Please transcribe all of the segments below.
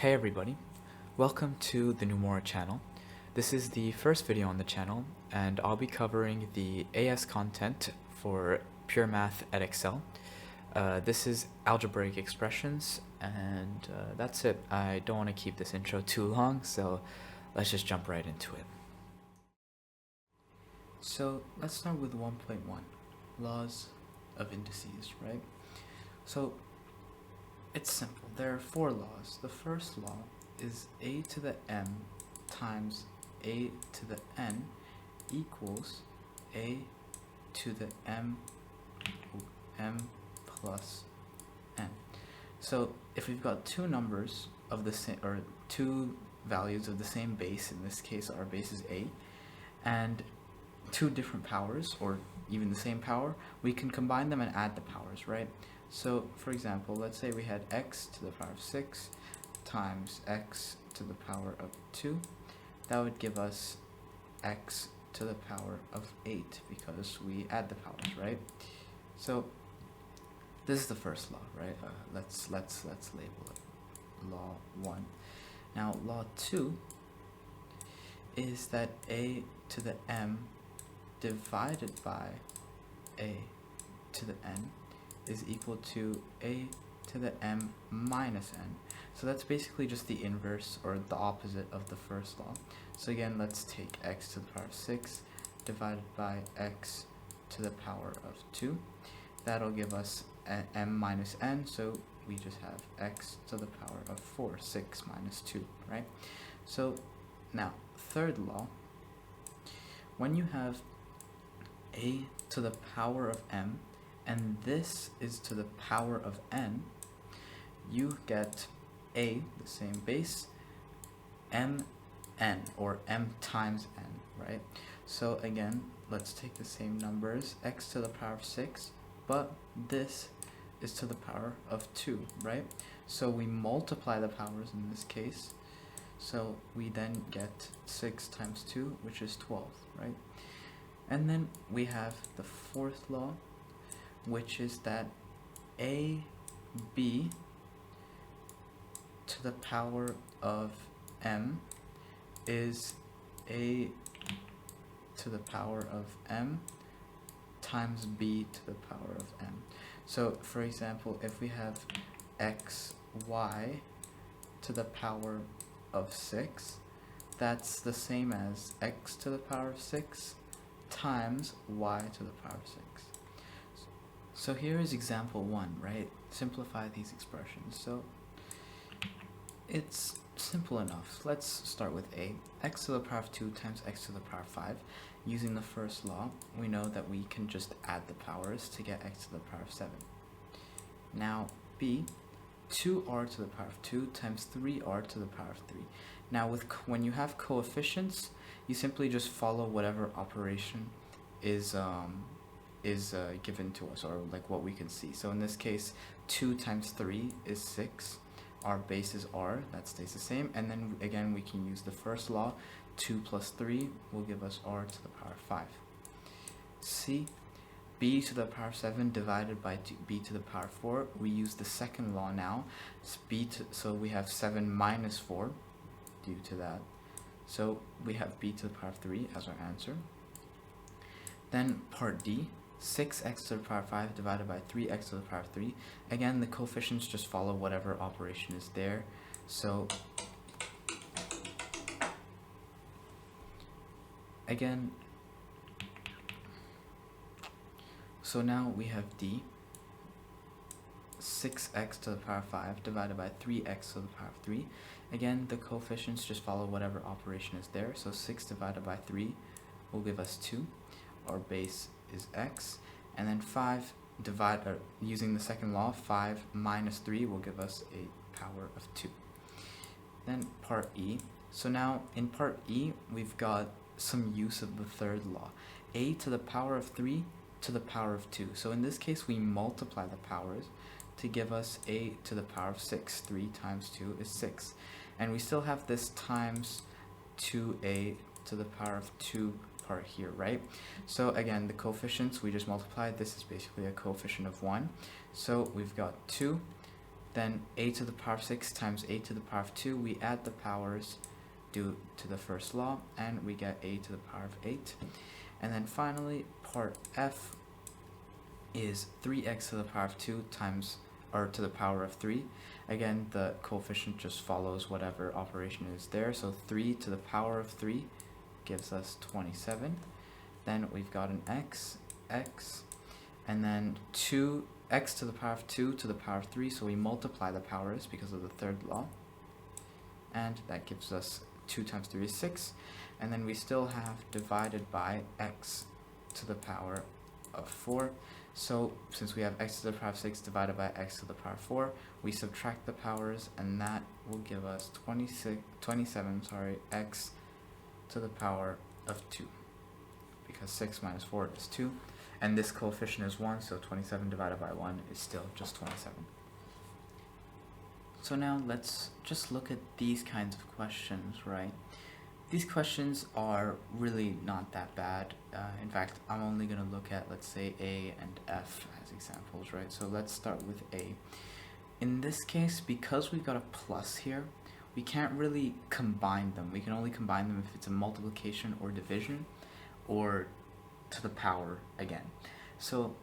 Hey everybody, welcome to the Numora channel. This is the first video on the channel and I'll be covering the AS content for Pure Math Edexcel. This is Algebraic Expressions and that's it. I don't want to keep this intro too long, so let's just jump right into it. So let's start with 1.1, laws of indices, right? So it's simple. There are four laws. The first law is a to the m times a to the n equals a to the m plus n. So if we've got two numbers of the same, or two values of the same base, in this case our base is a, and two different powers, or even the same power, we can combine them and add the powers, right? So, for example, let's say we had x to the power of 6 times x to the power of 2. That would give us x to the power of 8 because we add the powers, right? So, this is the first law, right? Let's label it law 1. Now, law 2 is that a to the m divided by a to the n is equal to a to the m minus n. So that's basically just the inverse, or the opposite of the first law. So again, let's take x to the power of 6 divided by x to the power of 2. That'll give us m minus n, so we just have x to the power of 4, 6 minus 2, right? So now, third law, when you have a to the power of m, and this is to the power of n, you get a, the same base, mn, or m times n, right? So again, let's take the same numbers, x to the power of 6, but this is to the power of 2, right? So we multiply the powers in this case, so we then get 6 times 2, which is 12, right? And then we have the fourth law, which is that ab to the power of m is a to the power of m times b to the power of m. So for example, if we have xy to the power of 6, that's the same as x to the power of 6 times y to the power of 6. So here is example 1, right? Simplify these expressions. So it's simple enough. Let's start with a. X to the power of 2 times x to the power of 5. Using the first law, we know that we can just add the powers to get x to the power of 7. Now b, 2r to the power of 2 times 3r to the power of 3. Now when you have coefficients, you simply just follow whatever operation is given to us, or like what we can see. So in this case, 2 times 3 is 6. Our base is r, that stays the same. And then again, we can use the first law. 2 plus 3 will give us r to the power of 5. C, b to the power of 7 divided by b to the power of 4. We use the second law now. So we have 7 minus 4 due to that. So we have b to the power of 3 as our answer. Then part D, 6x to the power of 5 divided by 3x to the power of 3. Again, the coefficients just follow whatever operation is there. So again, so now we have D, 6x to the power of 5 divided by 3x to the power of 3. Again, the coefficients just follow whatever operation is there. So 6 divided by 3 will give us 2. Our base is x. And then 5 using the second law, 5 minus 3 will give us a power of 2. Then part E. So now in part E, we've got some use of the third law. A to the power of 3 to the power of 2. So in this case, we multiply the powers to give us a to the power of 6. 3 times 2 is 6. And we still have this times 2a to the power of 2 part here, right? So again, the coefficients we just multiplied. This is basically a coefficient of 1. So we've got 2 Then a to the power of 6 times a to the power of 2, we add the powers due to the first law, and we get a to the power of 8. And then finally, part f is 3x to the power of 2 times, or to the power of 3. Again, the coefficient just follows whatever operation is there, so 3 to the power of 3 gives us 27. Then we've got an x, and then 2x to the power of 2 to the power of 3, so we multiply the powers because of the third law, and that gives us 2 times 3 is 6, and then we still have divided by x to the power of 4. So since we have x to the power of 6 divided by x to the power of 4, we subtract the powers, and that will give us 27 x to the power of 2, because 6 minus 4 is 2, and this coefficient is 1, so 27 divided by 1 is still just 27. So now let's just look at these kinds of questions, right? These questions are really not that bad. In fact, I'm only going to look at, let's say, A and F as examples, right? So let's start with A. In this case, because we've got a plus here, we can't really combine them. We can only combine them if it's a multiplication or division, or to the power again. So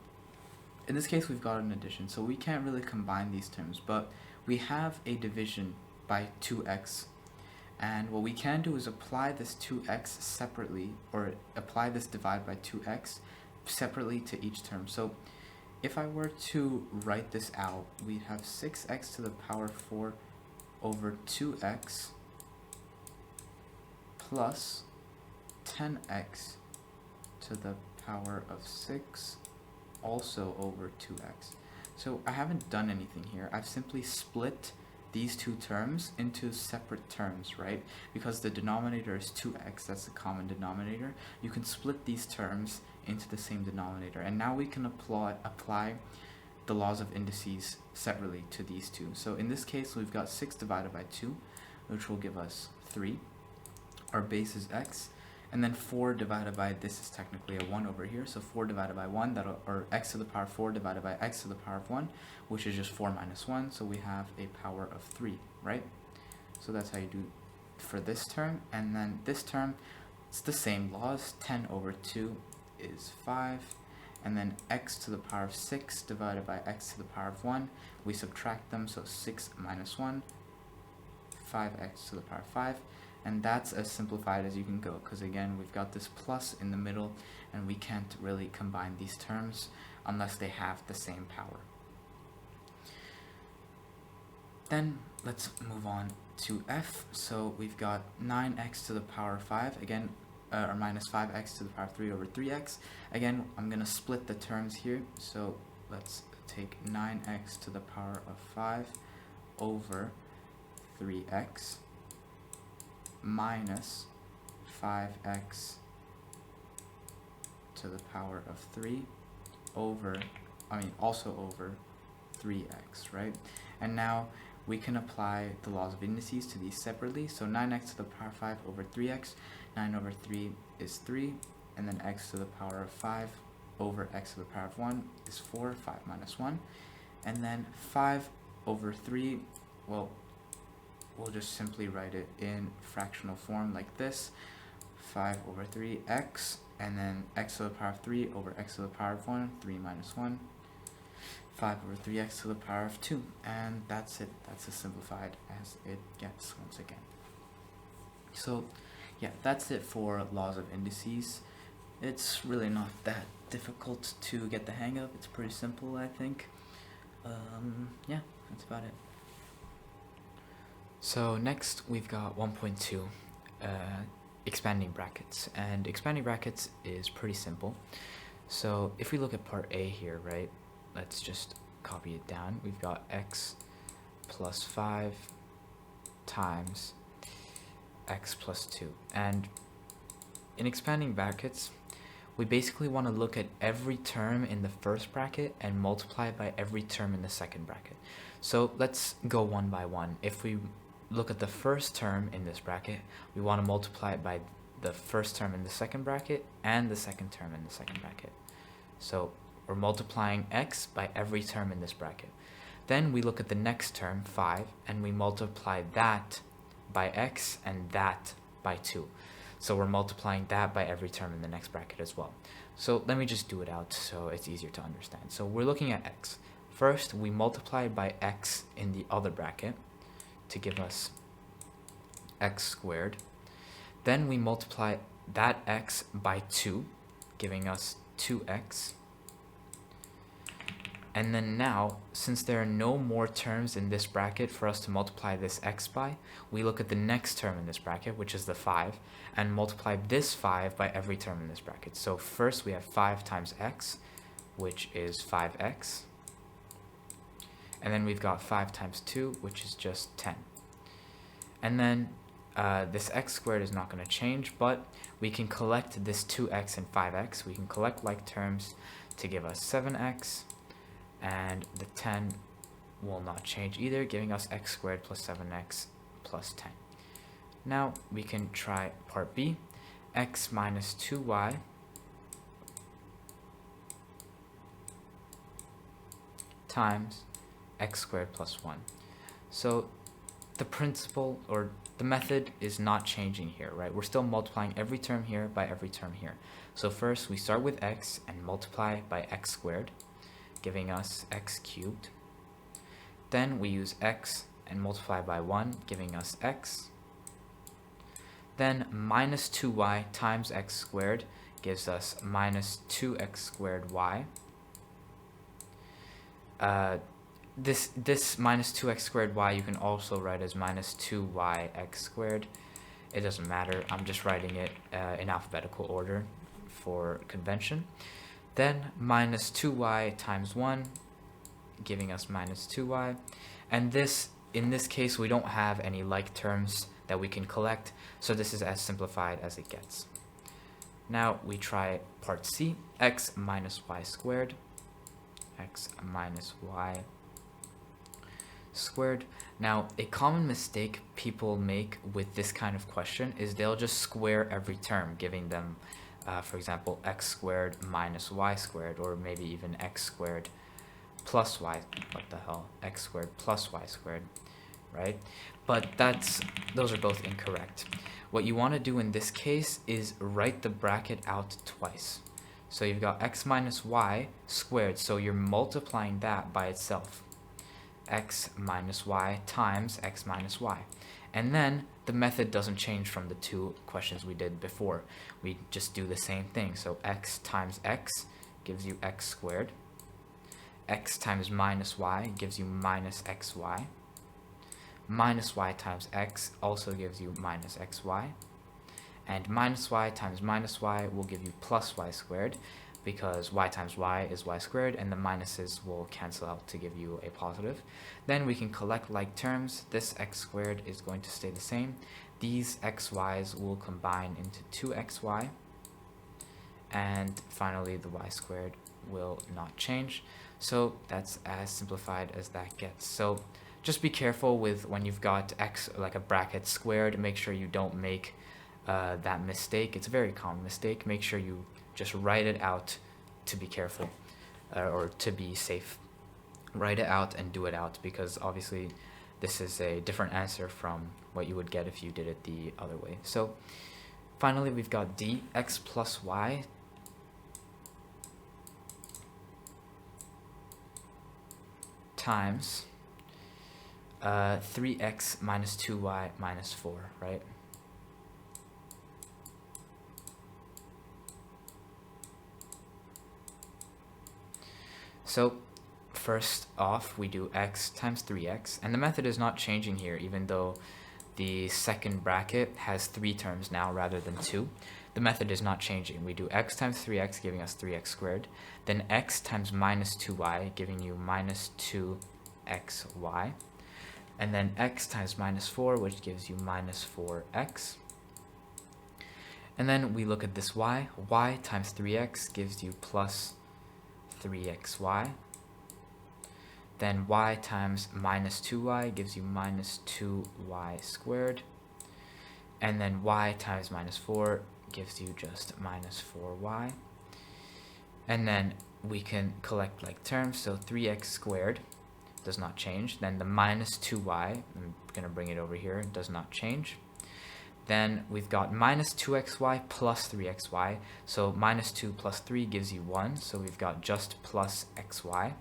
in this case, we've got an addition, so we can't really combine these terms, but we have a division by 2x. And what we can do is apply this 2x separately, or apply this divide by 2x separately to each term. So if I were to write this out, we'd have 6x to the power 4 over 2x plus 10x to the power of 6 also over 2x. So I haven't done anything here. I've simply split these two terms into separate terms, right? Because the denominator is 2x, that's the common denominator. You can split these terms into the same denominator, and now we can apply the laws of indices separately to these two. So in this case, we've got 6 divided by 2, which will give us 3. Our base is x, and then 4 divided by, this is technically a 1 over here, so 4 divided by 1, or x to the power 4 divided by x to the power of 1, which is just 4 minus 1, so we have a power of 3, right? So that's how you do for this term. And then this term, it's the same laws. 10 over 2 is 5, and then x to the power of 6 divided by x to the power of 1, we subtract them, so 6 minus 1, 5x to the power of 5. And that's as simplified as you can go, because again, we've got this plus in the middle, and we can't really combine these terms unless they have the same power. Then let's move on to f. So we've got 9x to the power of 5, again, or minus 5x to the power of 3 over 3x. Again, I'm going to split the terms here, so let's take 9x to the power of 5 over 3x minus 5x to the power of 3 over, also over 3x, right? And now we can apply the laws of indices to these separately. So 9x to the power of 5 over 3x, 9 over 3 is 3, and then x to the power of 5 over x to the power of 1 is 4, 5 minus 1. And then 5 over 3, well, we'll just simply write it in fractional form like this, 5 over 3x, and then x to the power of 3 over x to the power of 1, 3 minus 1, 5 over 3x to the power of 2, and that's it. That's as simplified as it gets once again. So yeah, that's it for laws of indices. It's really not that difficult to get the hang of. It's pretty simple, I think. Yeah, that's about it. So next we've got 1.2, expanding brackets, and expanding brackets is pretty simple. So if we look at part A here, right, let's just copy it down. We've got x plus 5 times x plus 2, and in expanding brackets, we basically want to look at every term in the first bracket and multiply it by every term in the second bracket. So let's go one by one. If we look at the first term in this bracket, we want to multiply it by the first term in the second bracket and the second term in the second bracket. So we're multiplying x by every term in this bracket. Then we look at the next term, 5, and we multiply that by x and that by 2. So we're multiplying that by every term in the next bracket as well. So let me just do it out so it's easier to understand. So we're looking at x. First, we multiply by x in the other bracket to give us x squared. Then we multiply that x by 2, giving us 2x. And then now, since there are no more terms in this bracket for us to multiply this x by, we look at the next term in this bracket, which is the 5, and multiply this 5 by every term in this bracket. So first we have 5 times x, which is 5x. And then we've got 5 times 2, which is just 10. And then this x squared is not going to change, but we can collect this 2x and 5x. We can collect like terms to give us 7x. And the 10 will not change either, giving us x squared plus 7x plus 10. Now we can try part B, x minus 2y times x squared plus 1. So the principle or the method is not changing here, right? We're still multiplying every term here by every term here. So first we start with x and multiply by x squared, giving us x cubed. Then we use x and multiply by 1, giving us x. Then minus 2y times x squared gives us minus 2x squared y. This minus 2x squared y you can also write as minus 2yx squared. It doesn't matter, I'm just writing it in alphabetical order for convention. Then minus 2y times 1, giving us minus 2y. And in this case, we don't have any like terms that we can collect, so this is as simplified as it gets. Now we try part C, x minus y squared. X minus y squared. Now, a common mistake people make with this kind of question is they'll just square every term, giving them for example, x squared minus y squared, or maybe even x squared plus y, what the hell, x squared plus y squared, right? But those are both incorrect. What you want to do in this case is write the bracket out twice. So you've got x minus y squared, so you're multiplying that by itself. X minus y times x minus y. And then the method doesn't change from the two questions we did before. We just do the same thing. So x times x gives you x squared. X times minus y gives you minus xy. Minus y times x also gives you minus xy. And minus y times minus y will give you plus y squared, because y times y is y squared, and the minuses will cancel out to give you a positive. Then we can collect like terms. This x squared is going to stay the same. These xy's will combine into 2xy. And finally, the y squared will not change. So that's as simplified as that gets. So just be careful with when you've got x, like a bracket squared, make sure you don't make that mistake. It's a very common mistake. Make sure you just write it out to be careful or to be safe. Write it out and do it out, because obviously this is a different answer from what you would get if you did it the other way. So finally we've got D, x plus y times 3x minus 2y minus 4, right? So first off, we do x times 3x, and the method is not changing here, even though the second bracket has 3 terms now rather than 2. The method is not changing. We do x times 3x, giving us 3x squared, then x times minus 2y, giving you minus 2xy, and then x times minus 4, which gives you minus 4x. And then we look at this y. Y times 3x gives you plus 3xy. Then y times minus 2y gives you minus 2y squared. And then y times minus 4 gives you just minus 4y. And then we can collect like terms. So 3x squared does not change. Then the minus 2y, I'm going to bring it over here, does not change. Then we've got minus 2xy plus 3xy. So minus 2 plus 3 gives you 1. So we've got just plus xy.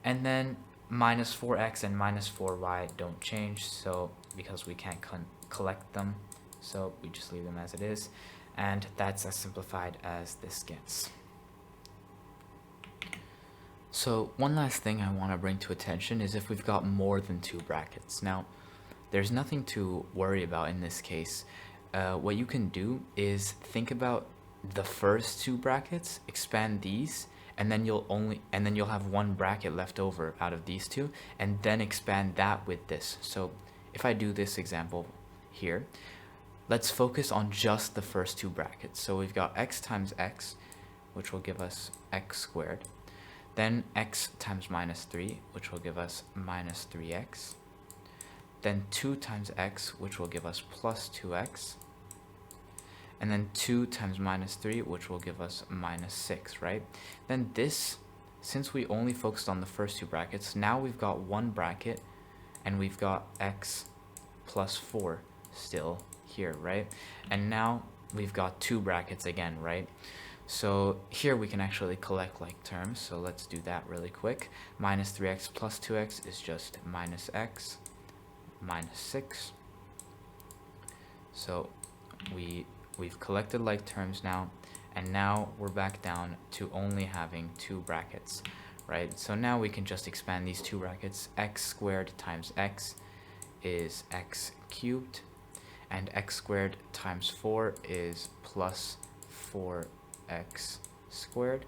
And then minus 4x and minus 4y don't change, so because we can't collect them, so we just leave them as it is. And that's as simplified as this gets. So one last thing I want to bring to attention is if we've got more than 2 brackets. Now, there's nothing to worry about in this case. What you can do is think about the first 2 brackets, expand these, and then you'll have 1 bracket left over out of these 2, and then expand that with this. So if I do this example here, let's focus on just the first 2 brackets. So we've got x times x, which will give us x squared. Then x times minus 3, which will give us minus 3x. Then 2 times x, which will give us plus 2x. And then 2 times minus 3, which will give us minus 6, right? Then this, since we only focused on the first 2 brackets, now we've got 1 bracket, and we've got x plus 4 still here, right? And now we've got 2 brackets again, right? So here we can actually collect like terms, so let's do that really quick. Minus 3x plus 2x is just minus x minus 6. So we've collected like terms now, and now we're back down to only having 2 brackets, right? So now we can just expand these 2 brackets. X squared times x is x cubed, and x squared times 4 is plus 4x squared.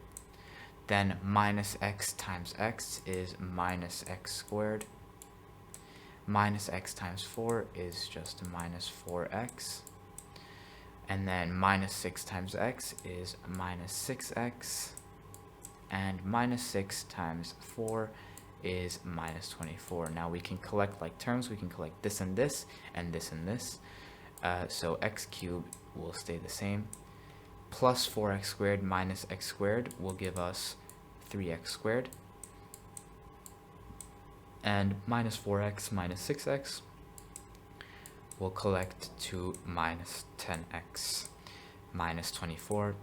Then minus x times x is minus x squared. Minus x times 4 is just minus 4x. And then minus 6 times x is minus 6x. And minus 6 times 4 is minus 24. Now we can collect like terms. We can collect this and this, and this and this. So x cubed will stay the same. Plus 4x squared minus x squared will give us 3x squared. And minus 4x minus 6x will collect to minus 10x. Minus 24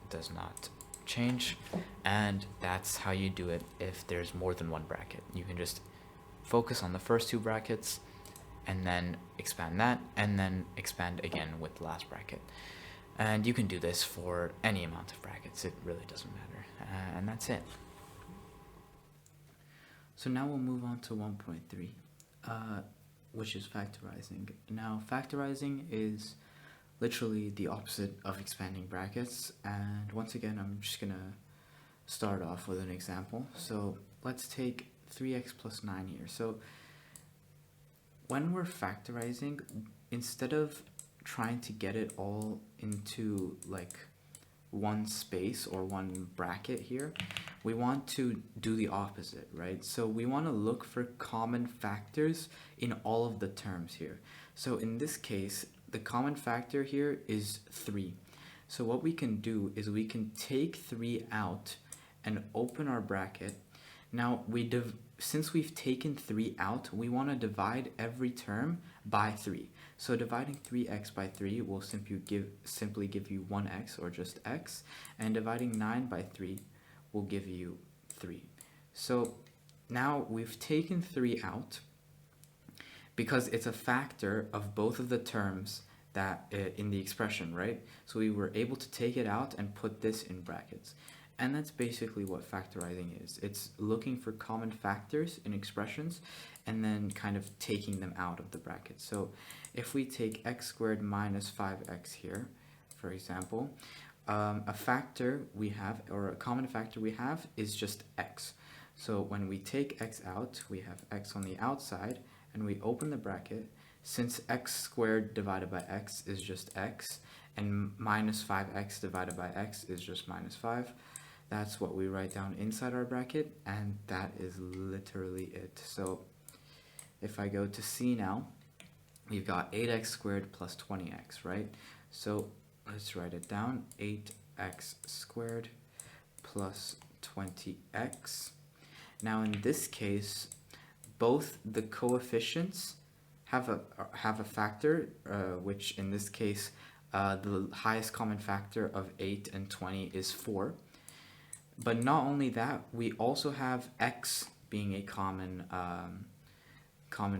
does not change, and that's how you do it if there's more than 1 bracket. You can just focus on the first 2 brackets, and then expand that, and then expand again with the last bracket. And you can do this for any amount of brackets, it really doesn't matter. And that's it. So now we'll move on to 1.3, which is factorizing. Now, factorizing is literally the opposite of expanding brackets. And once again, I'm just going to start off with an example. So let's take 3x plus 9 here. So when we're factorizing, instead of trying to get it all into like one space or one bracket here, we want to do the opposite, right? So we want to look for common factors in all of the terms here. So in this case, the common factor here is 3. So what we can do is we can take 3 out and open our bracket. Now since we've taken 3 out, we want to divide every term by 3. So dividing 3x by 3 will simply give you 1x, or just x, and dividing 9 by 3 will give you 3. So now we've taken 3 out because it's a factor of both of the terms that in the expression, right? So we were able to take it out and put this in brackets. And that's basically what factorizing is. It's looking for common factors in expressions and then kind of taking them out of the bracket. So if we take x squared minus 5x here, for example, a factor we have, or a common factor we have, is just x. So when we take x out, we have x on the outside, and we open the bracket. Since x squared divided by x is just x, and minus 5x divided by x is just minus 5, that's what we write down inside our bracket, and that is literally it. So if I go to C now, we've got 8x squared plus 20x, right? So let's write it down. 8x squared plus 20x. Now in this case, both the coefficients have a factor, which in this case, the highest common factor of 8 and 20 is 4. But not only that, we also have x being a common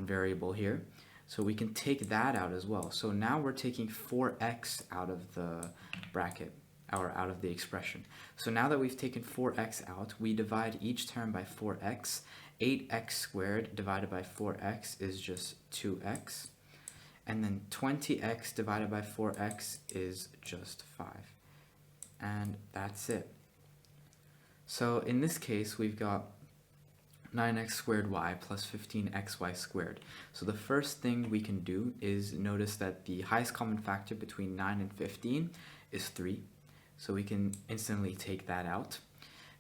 variable here. So we can take that out as well. So now we're taking 4x out of the bracket, or out of the expression. So now that we've taken 4x out, we divide each term by 4x. 8x squared divided by 4x is just 2x. And then 20x divided by 4x is just 5. And that's it. So in this case, we've got 9x squared y plus 15xy squared. So the first thing we can do is notice that the highest common factor between 9 and 15 is 3. So we can instantly take that out.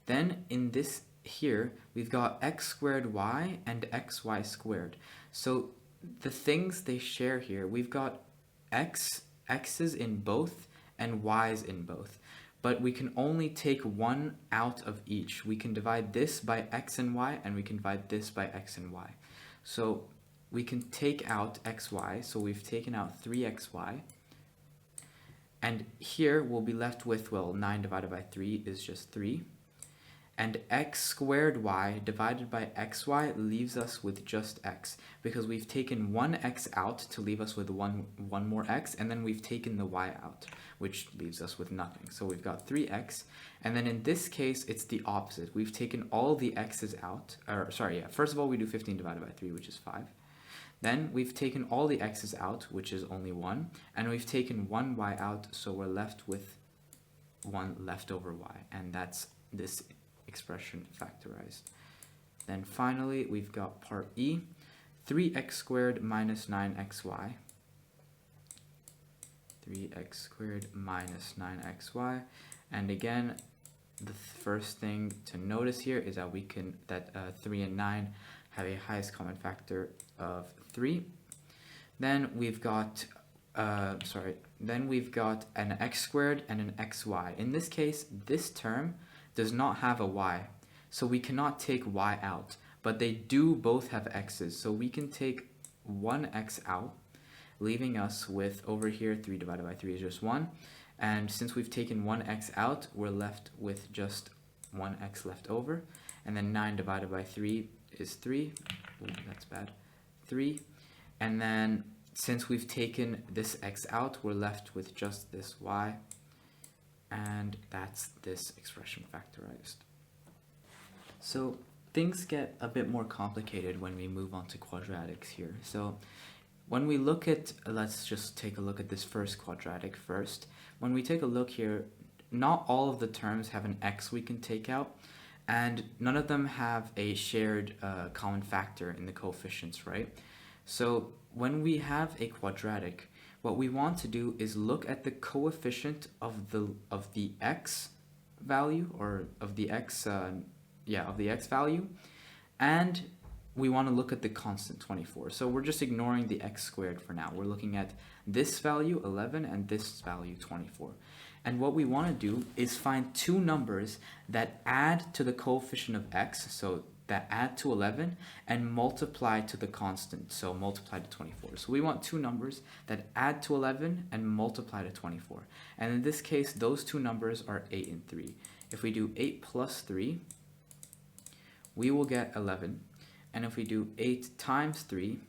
Then in this here, we've got x squared y and xy squared. So the things they share here, we've got x's in both and y's in both. But we can only take one out of each. We can divide this by x and y, and we can divide this by x and y. So we can take out xy, so we've taken out 3xy. And here we'll be left with, well, 9 divided by 3 is just 3. And x squared y divided by xy leaves us with just x, because we've taken one x out to leave us with one more x, and then we've taken the y out, which leaves us with nothing. So we've got 3x, and then in this case, it's the opposite. We've taken all the x's out, first of all, we do 15 divided by 3, which is 5. Then we've taken all the x's out, which is only 1, and we've taken one y out, so we're left with one leftover y, and that's this expression factorized. Then finally, we've got part E, 3x squared minus 9xy. 3x squared minus 9xy. And again, the first thing to notice here is that 3 and 9 have a highest common factor of 3. Then we've got an x squared and an xy. In this case, this term does not have a y, so we cannot take y out, but they do both have x's, so we can take one x out, leaving us with, over here, 3 divided by 3 is just 1, and since we've taken one x out, we're left with just one x left over, and then 9 divided by 3 is 3, ooh, that's bad, 3, and then since we've taken this x out, we're left with just this y, and that's this expression factorized. So things get a bit more complicated when we move on to quadratics here. So when we look at, let's just take a look at this first quadratic first. When we take a look here, not all of the terms have an x we can take out, and none of them have a shared common factor in the coefficients, right? So when we have a quadratic, what we want to do is look at the coefficient of the x value, or of the x value, and we want to look at the constant 24. So we're just ignoring the x squared for now. We're looking at this value 11 and this value 24. And what we want to do is find two numbers that add to the coefficient of x, so that add to 11, and multiply to the constant, so multiply to 24. So we want two numbers that add to 11 and multiply to 24. And in this case, those two numbers are 8 and 3. If we do 8 plus 3, we will get 11. And if we do 8 times 3,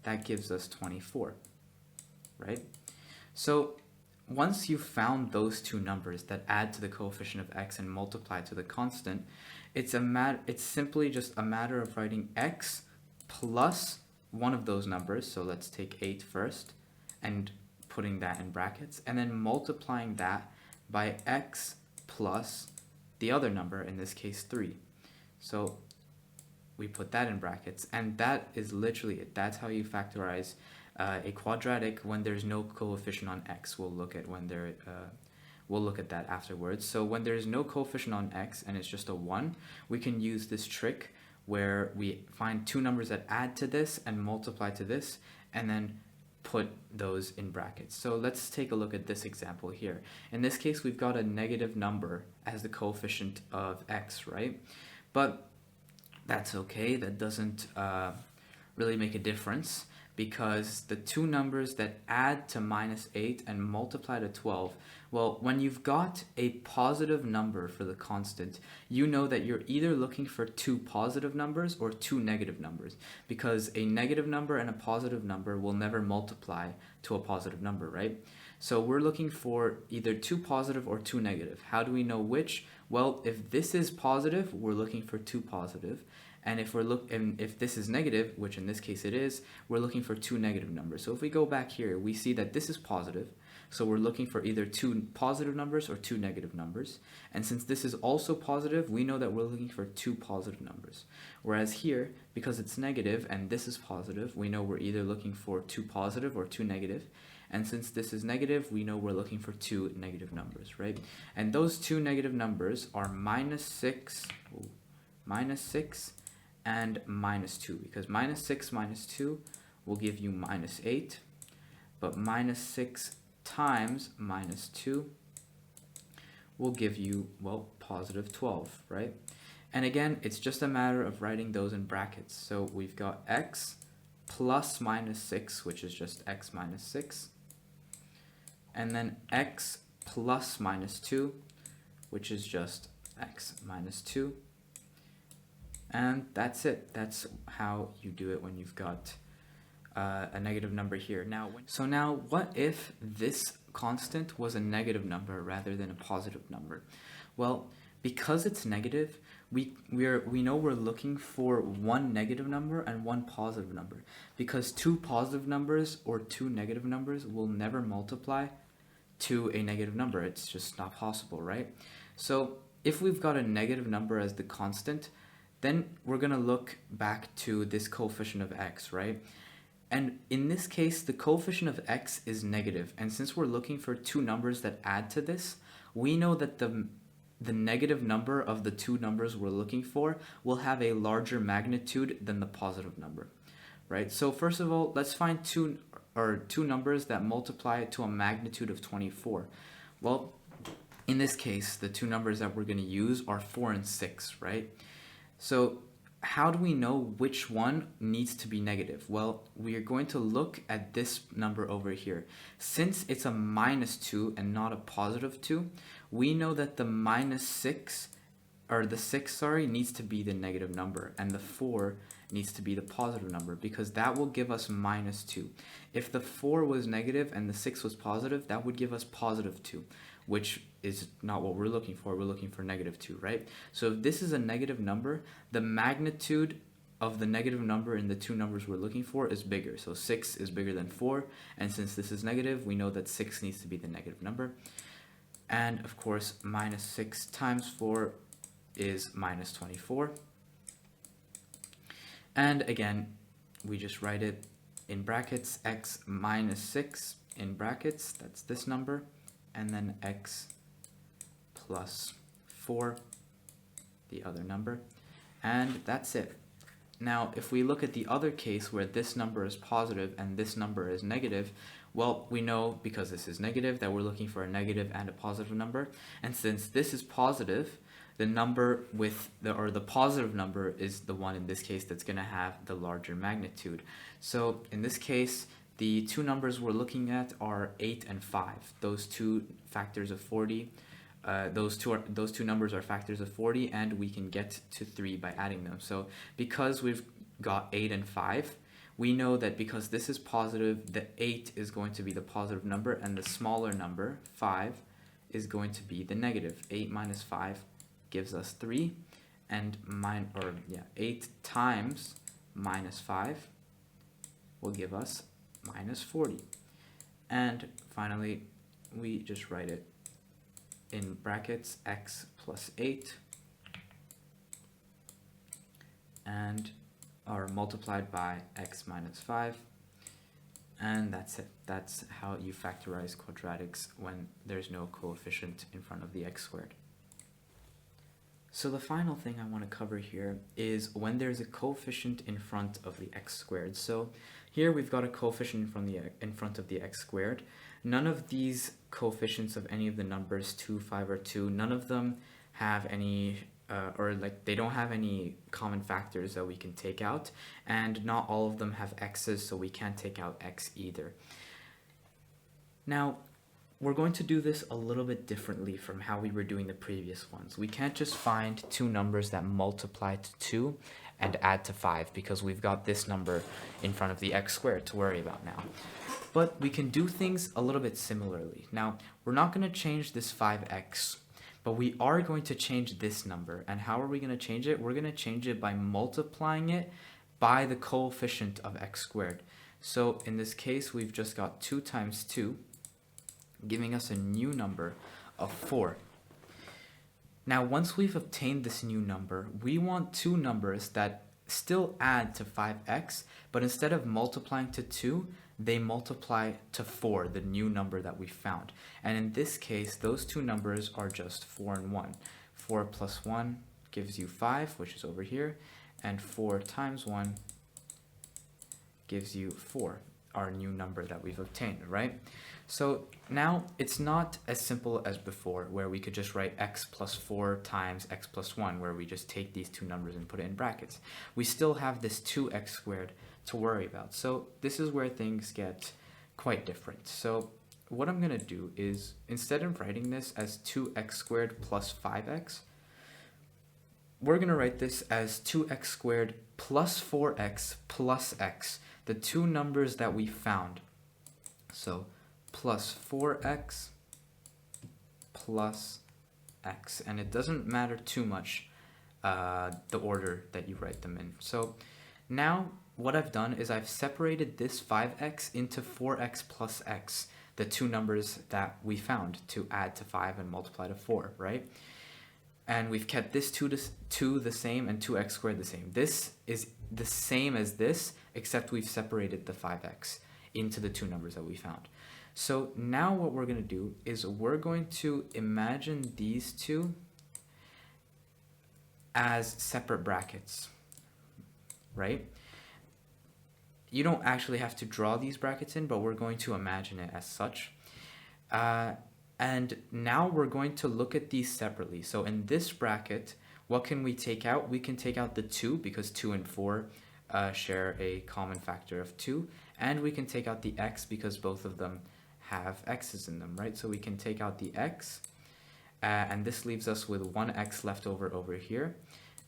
that gives us 24, right? So once you've found those two numbers that add to the coefficient of x and multiply to the constant, it's simply just a matter of writing x plus one of those numbers, so let's take 8 first, and putting that in brackets, and then multiplying that by x plus the other number, in this case 3. So we put that in brackets, and that is literally it. That's how you factorize a quadratic when there's no coefficient on x. We'll look at that afterwards. So when there's no coefficient on x and it's just a 1, we can use this trick where we find two numbers that add to this and multiply to this, and then put those in brackets. So let's take a look at this example here. In this case, we've got a negative number as the coefficient of x, right? But that's okay. That doesn't really make a difference, because the two numbers that add to -8 and multiply to 12, well, when you've got a positive number for the constant, you know that you're either looking for two positive numbers or two negative numbers, because a negative number and a positive number will never multiply to a positive number, right? So we're looking for either two positive or two negative. How do we know which? Well, if this is positive, we're looking for two positive. And if this is negative, which in this case it is, we're looking for two negative numbers. So if we go back here, we see that this is positive. So we're looking for either two positive numbers or two negative numbers. And since this is also positive, we know that we're looking for two positive numbers. Whereas here, because it's negative and this is positive, we know we're either looking for two positive or two negative. And since this is negative, we know we're looking for two negative numbers, right? And those two negative numbers are -6, and -2, because -6 minus 2 will give you -8, but -6 times -2 will give you, well, positive 12, right? And again, it's just a matter of writing those in brackets. So we've got x plus -6, which is just x minus 6, and then x plus -2, which is just x minus 2. And that's it. That's how you do it when you've got a negative number here. So now, what if this constant was a negative number rather than a positive number? Well, because it's negative, we know we're looking for one negative number and one positive number, because two positive numbers or two negative numbers will never multiply to a negative number. It's just not possible, right? So if we've got a negative number as the constant, then we're going to look back to this coefficient of x, right? And in this case, the coefficient of x is negative. And since we're looking for two numbers that add to this, we know that the negative number of the two numbers we're looking for will have a larger magnitude than the positive number, right? So first of all, let's find two numbers that multiply to a magnitude of 24. Well, in this case, the two numbers that we're going to use are 4 and 6, right? So how do we know which one needs to be negative? Well, we are going to look at this number over here. Since it's a -2 and not a positive 2, we know that the six needs to be the negative number, and the 4 needs to be the positive number, because that will give us -2. If the 4 was negative and the 6 was positive, that would give us +2, which is not what we're looking for. We're looking for -2, right? So if this is a negative number, the magnitude of the negative number in the two numbers we're looking for is bigger. So 6 is bigger than 4, and since this is negative, we know that 6 needs to be the negative number. And of course, -6 times 4 is -24. And again, we just write it in brackets, x minus 6 in brackets, that's this number, and then x plus 4, the other number, and that's it. Now, if we look at the other case where this number is positive and this number is negative, well, we know because this is negative that we're looking for a negative and a positive number, and since this is positive, the number with the positive number is the one in this case that's going to have the larger magnitude. So in this case, the two numbers we're looking at are 8 and 5. Those two factors of 40. Those two numbers are factors of 40, and we can get to 3 by adding them. So because we've got 8 and 5, we know that because this is positive, the 8 is going to be the positive number, and the smaller number, 5, is going to be the negative. 8 minus 5 gives us 3, and 8 times minus 5 will give us minus 40. And finally, we just write it in brackets, x plus 8, and are multiplied by x minus 5, and that's it. That's how you factorize quadratics when there's no coefficient in front of the x squared. So the final thing I want to cover here is when there's a coefficient in front of the x squared. So Here we've got a coefficient in front of the x squared. None of these coefficients of any of the numbers 2, 5, or 2, none of them have any, they don't have any common factors that we can take out, and not all of them have x's, so we can't take out x either. Now, we're going to do this a little bit differently from how we were doing the previous ones. We can't just find two numbers that multiply to 2 and add to 5, because we've got this number in front of the x squared to worry about now. But we can do things a little bit similarly. Now, we're not going to change this 5x, but we are going to change this number. And how are we going to change it? We're going to change it by multiplying it by the coefficient of x squared. So in this case, we've just got 2 times 2, giving us a new number of 4. Now, once we've obtained this new number, we want two numbers that still add to 5x, but instead of multiplying to 2, they multiply to 4, the new number that we found. And in this case, those two numbers are just 4 and 1. 4 plus 1 gives you 5, which is over here, and 4 times 1 gives you 4, our new number that we've obtained, right? So now it's not as simple as before, where we could just write x plus 4 times x plus 1, where we just take these two numbers and put it in brackets. We still have this 2x squared to worry about. So this is where things get quite different. So what I'm going to do is, instead of writing this as 2x squared plus 5x, we're going to write this as 2x squared plus 4x plus x, the two numbers that we found. So plus 4x plus x, and it doesn't matter too much the order that you write them in. So now what I've done is I've separated this 5x into 4x plus x, the two numbers that we found to add to 5 and multiply to 4, right? And we've kept this 2 the same and 2x squared the same. This is the same as this, except we've separated the 5x into the two numbers that we found. So now what we're going to do is we're going to imagine these two as separate brackets, right? You don't actually have to draw these brackets in, but we're going to imagine it as such. And now we're going to look at these separately. So in this bracket, what can we take out? We can take out the 2, because 2 and 4 share a common factor of 2. And we can take out the x, because both of them have x's in them, right? So we can take out the x, and this leaves us with 1x left over here,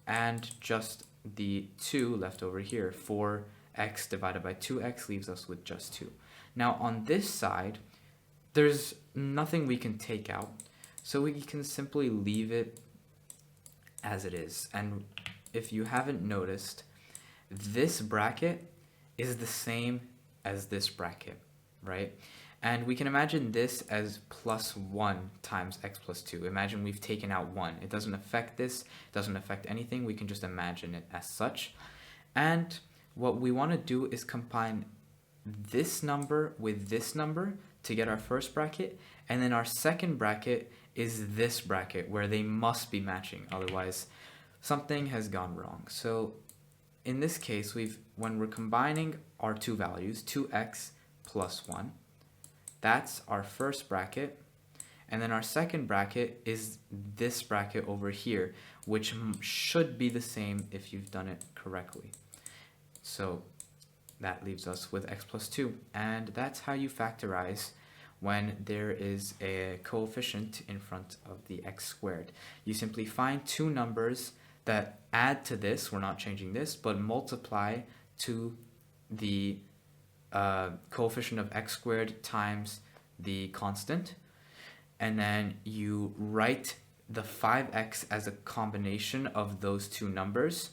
and just the 2 left over here. 4x divided by 2x leaves us with just 2. Now on this side, there's nothing we can take out, so we can simply leave it as it is. And if you haven't noticed, this bracket is the same as this bracket, right? And we can imagine this as plus 1 times x plus 2. Imagine we've taken out 1. It doesn't affect this, it doesn't affect anything. We can just imagine it as such. And what we want to do is combine this number with this number to get our first bracket. And then our second bracket is this bracket, where they must be matching. Otherwise, something has gone wrong. So in this case, when we're combining our two values, 2x plus 1, that's our first bracket, and then our second bracket is this bracket over here, which should be the same if you've done it correctly. So that leaves us with x plus 2, and that's how you factorize when there is a coefficient in front of the x squared. You simply find two numbers that add to this, we're not changing this, but multiply to the coefficient of x squared times the constant, and then you write the 5x as a combination of those two numbers,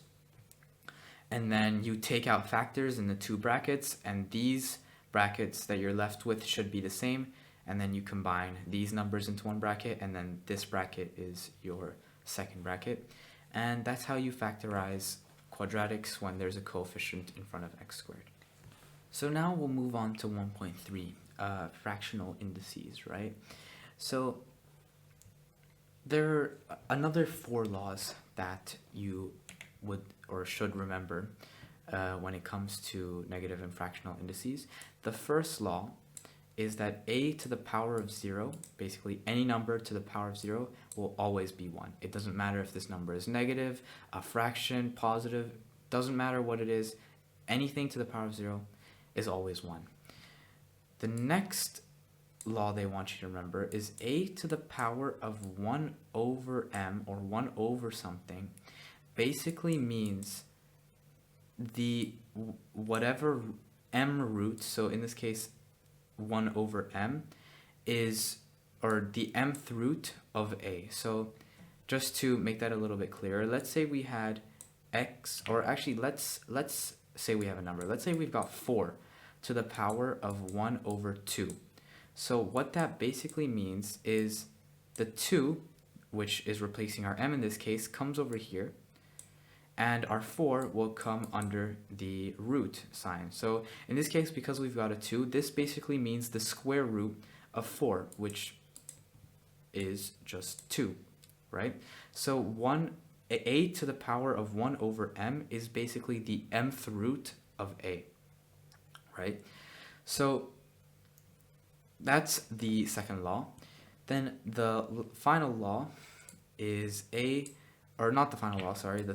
and then you take out factors in the two brackets, and these brackets that you're left with should be the same, and then you combine these numbers into one bracket, and then this bracket is your second bracket. And that's how you factorize quadratics when there's a coefficient in front of x squared. So now we'll move on to 1.3, fractional indices, right? So there are another 4 laws that you would or should remember when it comes to negative and fractional indices. The first law is that a to the power of 0, basically any number to the power of 0, will always be 1. It doesn't matter if this number is negative, a fraction, positive, doesn't matter what it is, anything to the power of 0 is always 1. The next law they want you to remember is a to the power of 1 over m, or 1 over something, basically means the whatever m root, so in this case 1 over m, is, or the mth root of a. So just to make that a little bit clearer, let's say we had x, or actually let's say we have a number. Let's say we've got 4 to the power of 1 over 2. So what that basically means is the 2, which is replacing our m in this case, comes over here, and our 4 will come under the root sign. So in this case, because we've got a 2, this basically means the square root of 4, which is just 2, right? So a to the power of 1 over m is basically the mth root of a, right? So that's the second law. Then the final law is the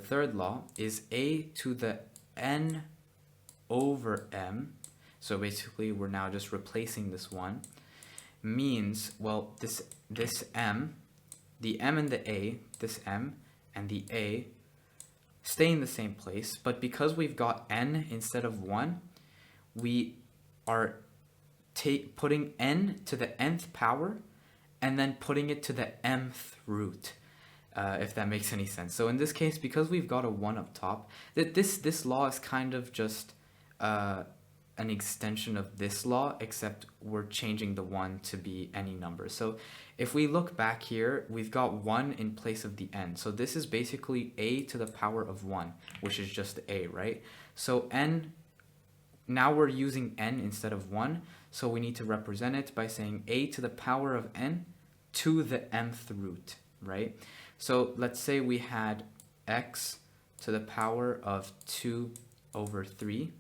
third law is a to the n over m. So basically we're now just replacing this one. Means, well, this m, the m and the a, this m and the a stay in the same place, but because we've got n instead of 1, we are putting n to the nth power and then putting it to the mth root, if that makes any sense. So in this case, because we've got a 1 up top, this law is kind of just an extension of this law, except we're changing the 1 to be any number. So if we look back here, we've got 1 in place of the n. So this is basically a to the power of 1, which is just a, right? So n, now we're using n instead of 1, so we need to represent it by saying a to the power of n to the mth root, right? So let's say we had x to the power of 2 over 3.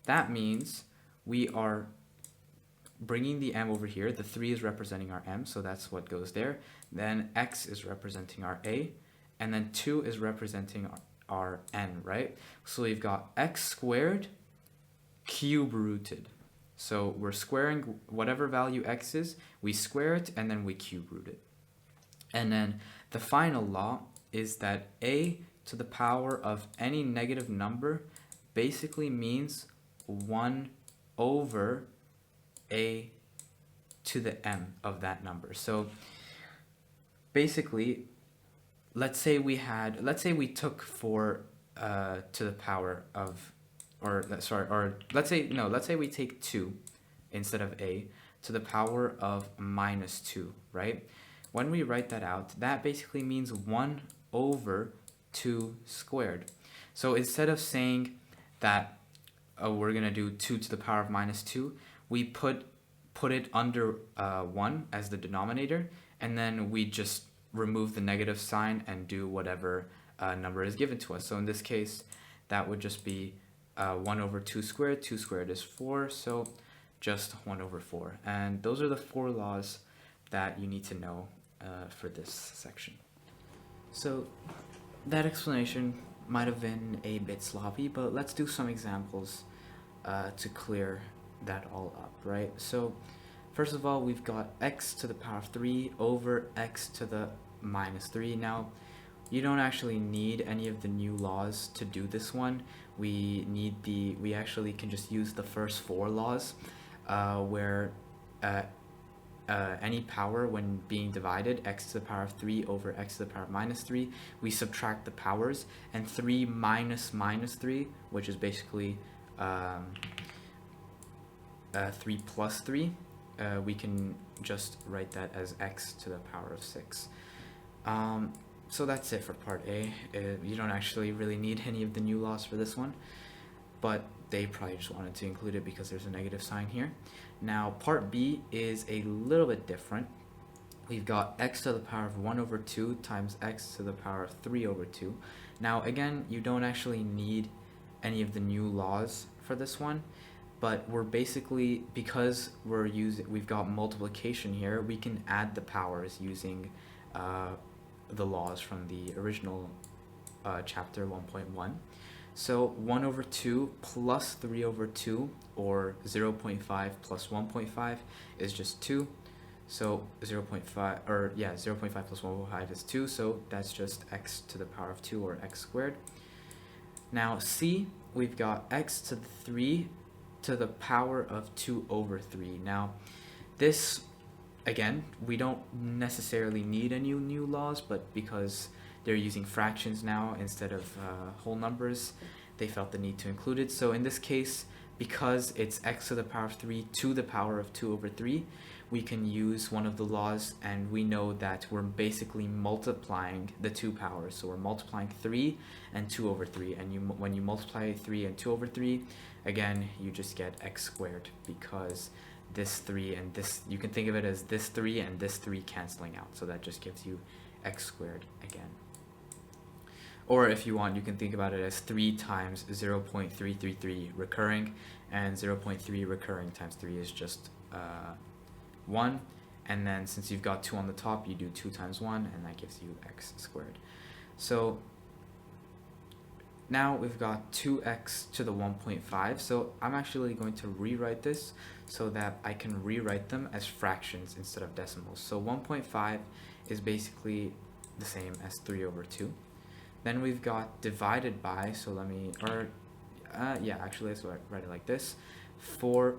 That means we are bringing the m over here. The 3 is representing our m, so that's what goes there. Then x is representing our a, and then 2 is representing our n, right? So we've got x squared cube rooted. So we're squaring whatever value x is, we square it, and then we cube root it. And then the final law is that a to the power of any negative number basically means 1 over a to the m of that number. So basically, let's say we took 4 to the power of, let's say we take 2 instead of a to the power of minus 2, right? When we write that out, that basically means 1 over 2 squared. So instead of saying that we're going to do 2 to the power of minus 2, we put it under 1 as the denominator, and then we just remove the negative sign and do whatever number is given to us. So in this case, that would just be 1 over 2 squared. 2 squared is 4, so just 1 over 4. And those are the 4 laws that you need to know for this section. So that explanation might have been a bit sloppy, but let's do some examples to clear that all up, right? So first of all, we've got x to the power of 3 over x to the minus 3. Now, you don't actually need any of the new laws to do this one. We actually can just use the first 4 laws, where any power, when being divided, x to the power of 3 over x to the power of minus 3, we subtract the powers, and 3 minus minus 3, which is basically 3 plus 3, we can just write that as x to the power of 6. So that's it for part A. You don't actually really need any of the new laws for this one, but they probably just wanted to include it because there's a negative sign here. Now part B is a little bit different. We've got x to the power of 1 over 2 times x to the power of 3 over 2. Now again, you don't actually need any of the new laws for this one, but we're basically, because we've got multiplication here, we can add the powers using the laws from the original chapter 1.1. So 1 over 2 plus 3 over 2, or 0.5 plus 1.5 is just 2. So 0.5, or yeah, 0.5 plus 1.5 is 2, so that's just x to the power of 2, or x squared. Now C, we've got x to the 3 to the power of 2 over 3. Now this, again, we don't necessarily need any new laws, but because they're using fractions now instead of whole numbers, they felt the need to include it. So in this case, because it's x to the power of 3 to the power of 2 over 3, we can use one of the laws, and we know that we're basically multiplying the two powers. So we're multiplying 3 and 2 over 3, and when you multiply 3 and 2 over 3, again, you just get x squared, because this 3 and this, you can think of it as this 3 and this 3 canceling out, so that just gives you x squared again. Or if you want, you can think about it as 3 times 0.333 recurring, and 0.3 recurring times 3 is just 1, and then since you've got 2 on the top, you do 2 times 1, and that gives you x squared. So now we've got 2x to the 1.5, so I'm actually going to rewrite this so that I can rewrite them as fractions instead of decimals. So 1.5 is basically the same as 3 over 2. Then we've got divided by, so let me, or yeah, actually let's write it like this, 4x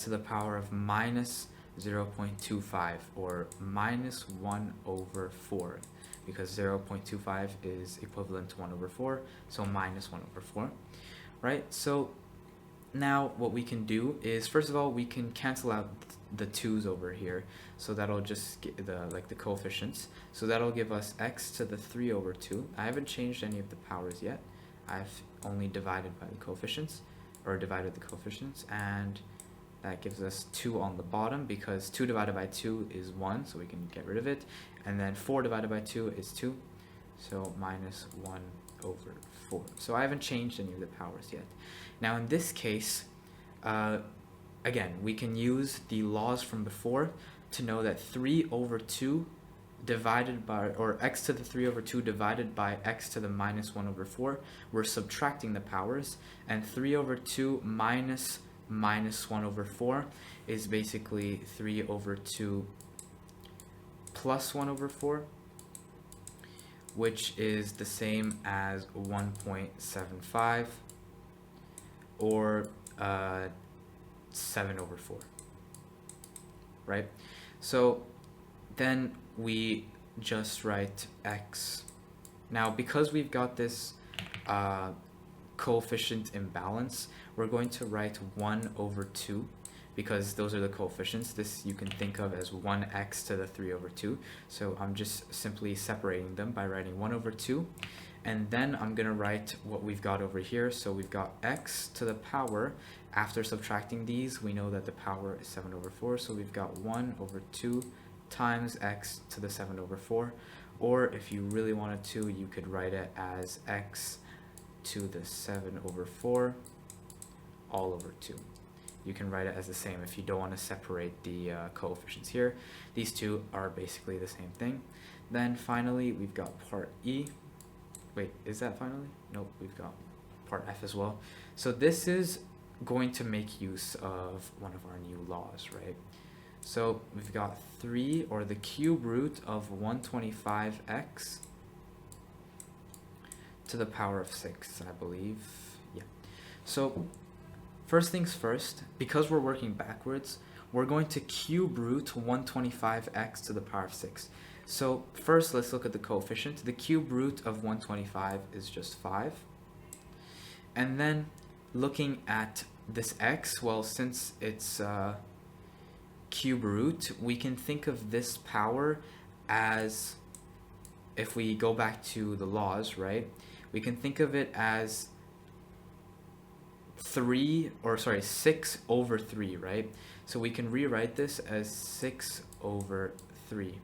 to the power of minus 0.25, or minus 1 over 4, because 0.25 is equivalent to 1 over 4, so minus 1 over 4, right? So now what we can do is, first of all, we can cancel out the 2's over here, so that'll just get the coefficients, so that'll give us x to the 3 over 2. I haven't changed any of the powers yet, I've only divided by the coefficients, or divided the coefficients, and that gives us 2 on the bottom, because 2 divided by 2 is 1, so we can get rid of it, and then 4 divided by 2 is 2, so minus 1 over 4. So I haven't changed any of the powers yet. Now in this case, again, we can use the laws from before to know that 3 over 2 divided by, or x to the 3 over 2 divided by x to the minus 1 over 4, we're subtracting the powers, and 3 over 2 minus 1 over 4 is basically 3 over 2 plus 1 over 4, which is the same as 1.75, or 7 over 4, right? So then we just write x. Now because we've got this coefficient imbalance, we're going to write 1 over 2, because those are the coefficients. This you can think of as 1x to the 3 over 2. So I'm just simply separating them by writing 1 over 2. And then I'm going to write what we've got over here. So we've got x to the power. After subtracting these, we know that the power is 7 over 4. So we've got 1 over 2 times x to the 7 over 4. Or if you really wanted to, you could write it as x to the 7 over 4 all over 2. You can write it as the same if you don't want to separate the coefficients here. These two are basically the same thing. Then finally, we've got part E. Wait, is that finally? Nope, we've got part F as well. So this is going to make use of one of our new laws, right? So we've got 3, or the cube root of 125x to the power of 6, I believe. Yeah. So first things first, because we're working backwards, we're going to cube root 125x to the power of 6. So first, let's look at the coefficient. The cube root of 125 is just 5. And then looking at this x, well, since it's cube root, we can think of this power as, if we go back to the laws, right, we can think of it as 6 over 3, right? So we can rewrite this as 6 over 3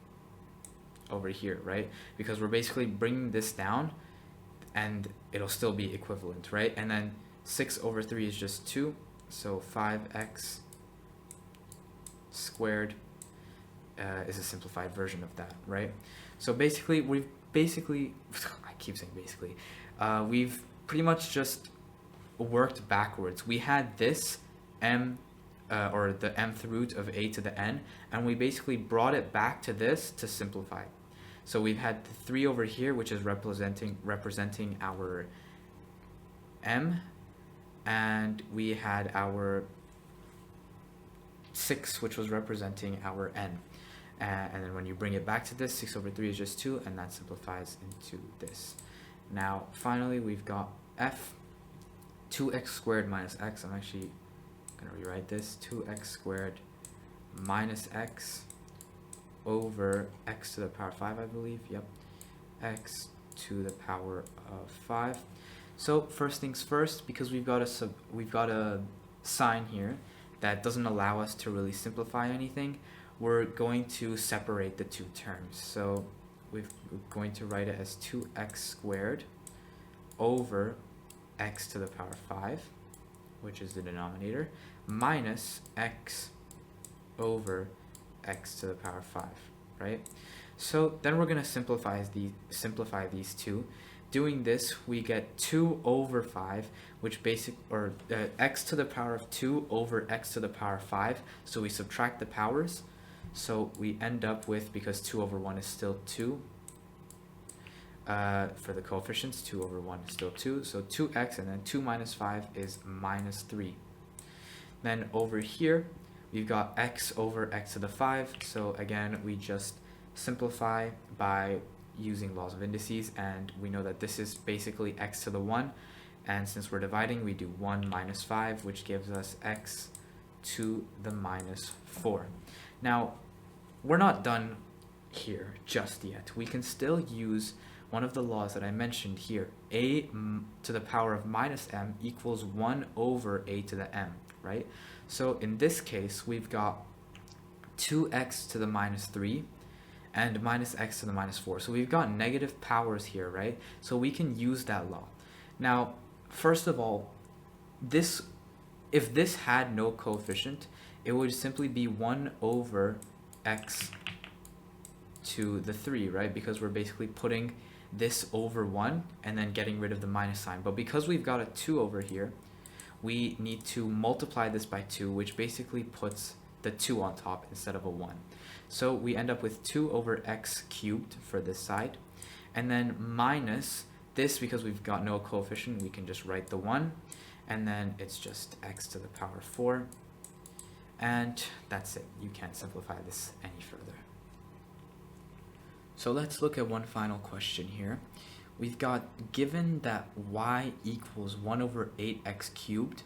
over here, right? Because we're basically bringing this down. and it'll still be equivalent, right? And then 6 over 3 is just 2, so 5x squared is a simplified version of that, right? So basically, I keep saying basically, we've pretty much just worked backwards. We had this m, or the mth root of a to the n, and we basically brought it back to this to simplify. So we've had the 3 over here, which is representing our m, and we had our 6, which was representing our n. And then when you bring it back to this, 6 over 3 is just 2, and that simplifies into this. Now, finally, we've got f, 2x squared minus x. I'm actually going to rewrite this. 2x squared minus x over x to the power 5, I believe. Yep. X to the power of 5. So first things first, because we've got a sign here that doesn't allow us to really simplify anything, we're going to separate the two terms. So we're going to write it as 2x squared over x to the power 5, which is the denominator, minus x over x to the power 5, right? So then we're going to simplify these two. Doing this, we get 2 over 5, which x to the power of 2 over x to the power 5. So we subtract the powers. So we end up with, because 2 over 1 is still 2, for the coefficients, 2 over 1 is still 2. So 2x, and then 2 minus 5 is minus 3. Then over here, we've got x over x to the 5. So again, we just simplify by using laws of indices, and we know that this is basically x to the 1. And since we're dividing, we do 1 minus 5, which gives us x to the minus 4. Now, we're not done here just yet. We can still use one of the laws that I mentioned here. A to the power of minus m equals 1 over a to the m, right? So in this case, we've got 2x to the minus 3 and minus x to the minus 4. So we've got negative powers here, right? So we can use that law. Now, first of all, if this had no coefficient, it would simply be 1 over x to the 3, right? Because we're basically putting this over 1 and then getting rid of the minus sign. But because we've got a 2 over here, we need to multiply this by 2, which basically puts the 2 on top instead of a 1. So we end up with 2 over x cubed for this side. And then minus this, because we've got no coefficient, we can just write the 1. And then it's just x to the power 4. And that's it. You can't simplify this any further. So let's look at one final question here. We've got, given that y equals 1 over 8x cubed,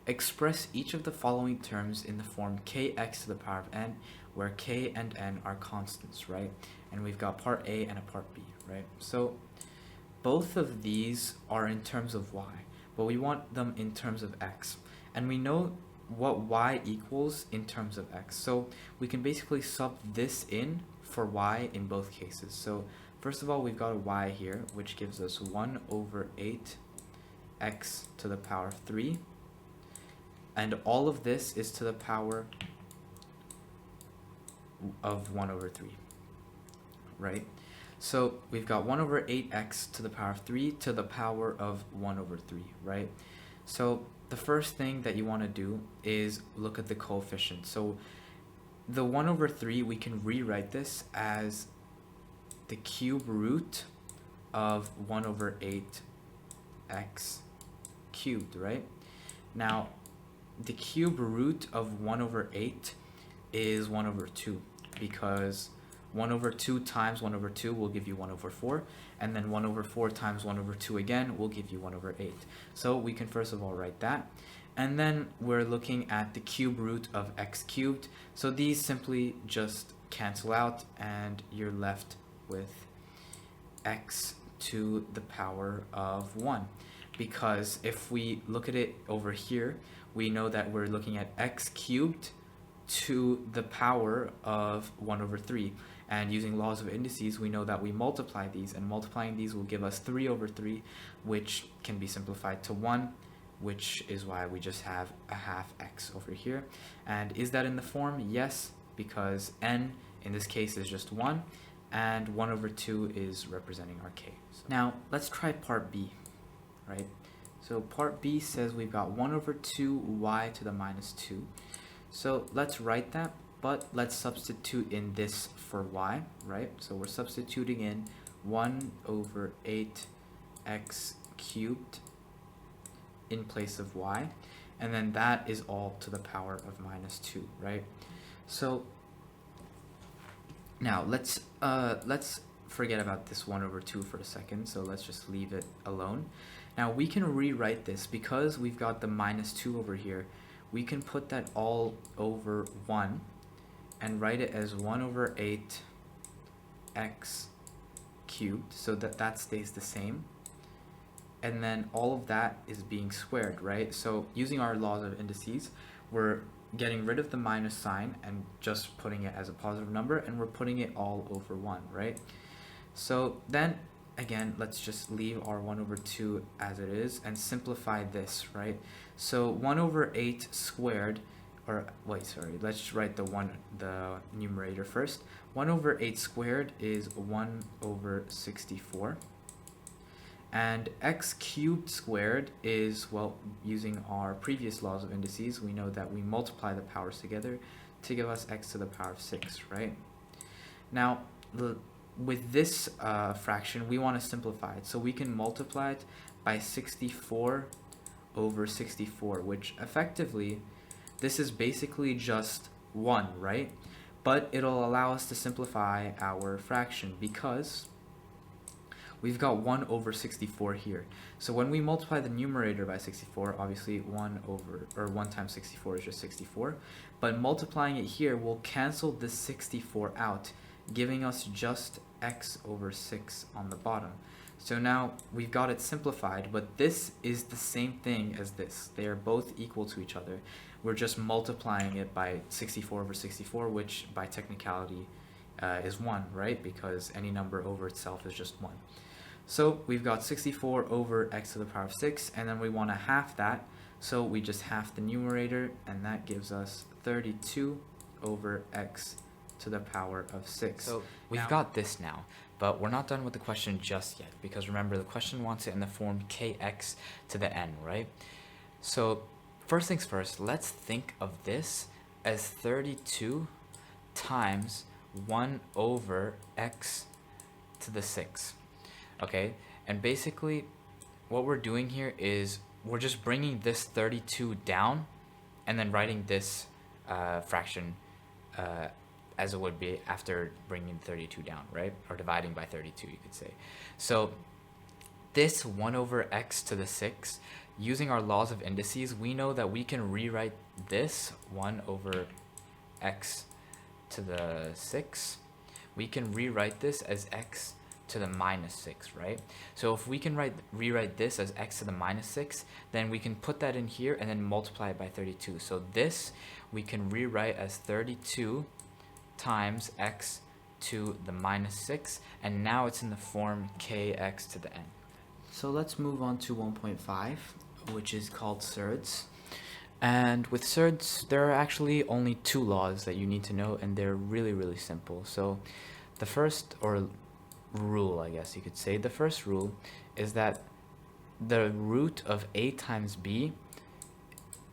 express each of the following terms in the form kx to the power of n, where k and n are constants, right? And we've got part A and a part B, right? So both of these are in terms of y, but we want them in terms of x. And we know what y equals in terms of x. So we can basically sub this in for y in both cases. So first of all, we've got a y here, which gives us 1 over 8x to the power of 3. And all of this is to the power of 1 over 3, right? So we've got 1 over 8x to the power of 3 to the power of 1 over 3, right? So the first thing that you want to do is look at the coefficient. So the 1 over 3, we can rewrite this as the cube root of 1 over 8x cubed, right? Now, the cube root of 1 over 8 is 1 over 2, because 1 over 2 times 1 over 2 will give you 1 over 4, and then 1 over 4 times 1 over 2 again will give you 1 over 8. So we can first of all write that. And then we're looking at the cube root of x cubed. So these simply just cancel out, and you're left with x to the power of 1. Because if we look at it over here, we know that we're looking at x cubed to the power of 1 over 3. And using laws of indices, we know that we multiply these, and multiplying these will give us 3 over 3, which can be simplified to 1, which is why we just have a half x over here. And is that in the form? Yes, because n in this case is just 1, and 1 over 2 is representing our k. So now let's try part B, right? So part B says we've got 1 over 2y to the minus 2. So let's write that, but let's substitute in this for y, right? So we're substituting in 1 over 8x cubed in place of y, and then that is all to the power of minus 2, right? So now let's forget about this 1 over 2 for a second, so let's just leave it alone. Now we can rewrite this because we've got the minus 2 over here. We can put that all over 1 and write it as 1 over 8x cubed, so that stays the same. And then all of that is being squared, right? So using our laws of indices, we're getting rid of the minus sign and just putting it as a positive number, and we're putting it all over 1, right? So then again, let's just leave our 1 over 2 as it is and simplify this, right? So 1 over 8 squared, or wait, sorry, let's write the numerator first. 1 over 8 squared is 1 over 64. And x cubed squared is, well, using our previous laws of indices, we know that we multiply the powers together to give us x to the power of 6, right? Now, with this fraction, we want to simplify it. So we can multiply it by 64 over 64, which effectively, this is basically just 1, right? But it'll allow us to simplify our fraction because we've got 1 over 64 here. So when we multiply the numerator by 64, obviously 1 times 64 is just 64. But multiplying it here will cancel this 64 out, giving us just x over 6 on the bottom. So now we've got it simplified, but this is the same thing as this. They are both equal to each other. We're just multiplying it by 64 over 64, which by technicality is 1, right? Because any number over itself is just 1. So we've got 64 over x to the power of 6, and then we want to half that. So we just half the numerator, and that gives us 32 over x to the power of 6. So we've got this now, but we're not done with the question just yet, because remember the question wants it in the form kx to the n, right? So first things first, let's think of this as 32 times 1 over x to the 6. Okay, and basically what we're doing here is we're just bringing this 32 down and then writing this fraction as it would be after bringing 32 down, right? Or dividing by 32, you could say. So this 1 over x to the 6, using our laws of indices, we know that we can rewrite this 1 over x to the 6. We can rewrite this as x to the minus 6, right? So if we can rewrite this as x to the minus 6, then we can put that in here and then multiply it by 32. So this we can rewrite as 32 times x to the minus 6, and now it's in the form kx to the n. So let's move on to 1.5, which is called Surds. And with Surds, there are actually only 2 laws that you need to know, and they're really, really simple. So the first, or rule, I guess you could say, the first rule is that the root of a times b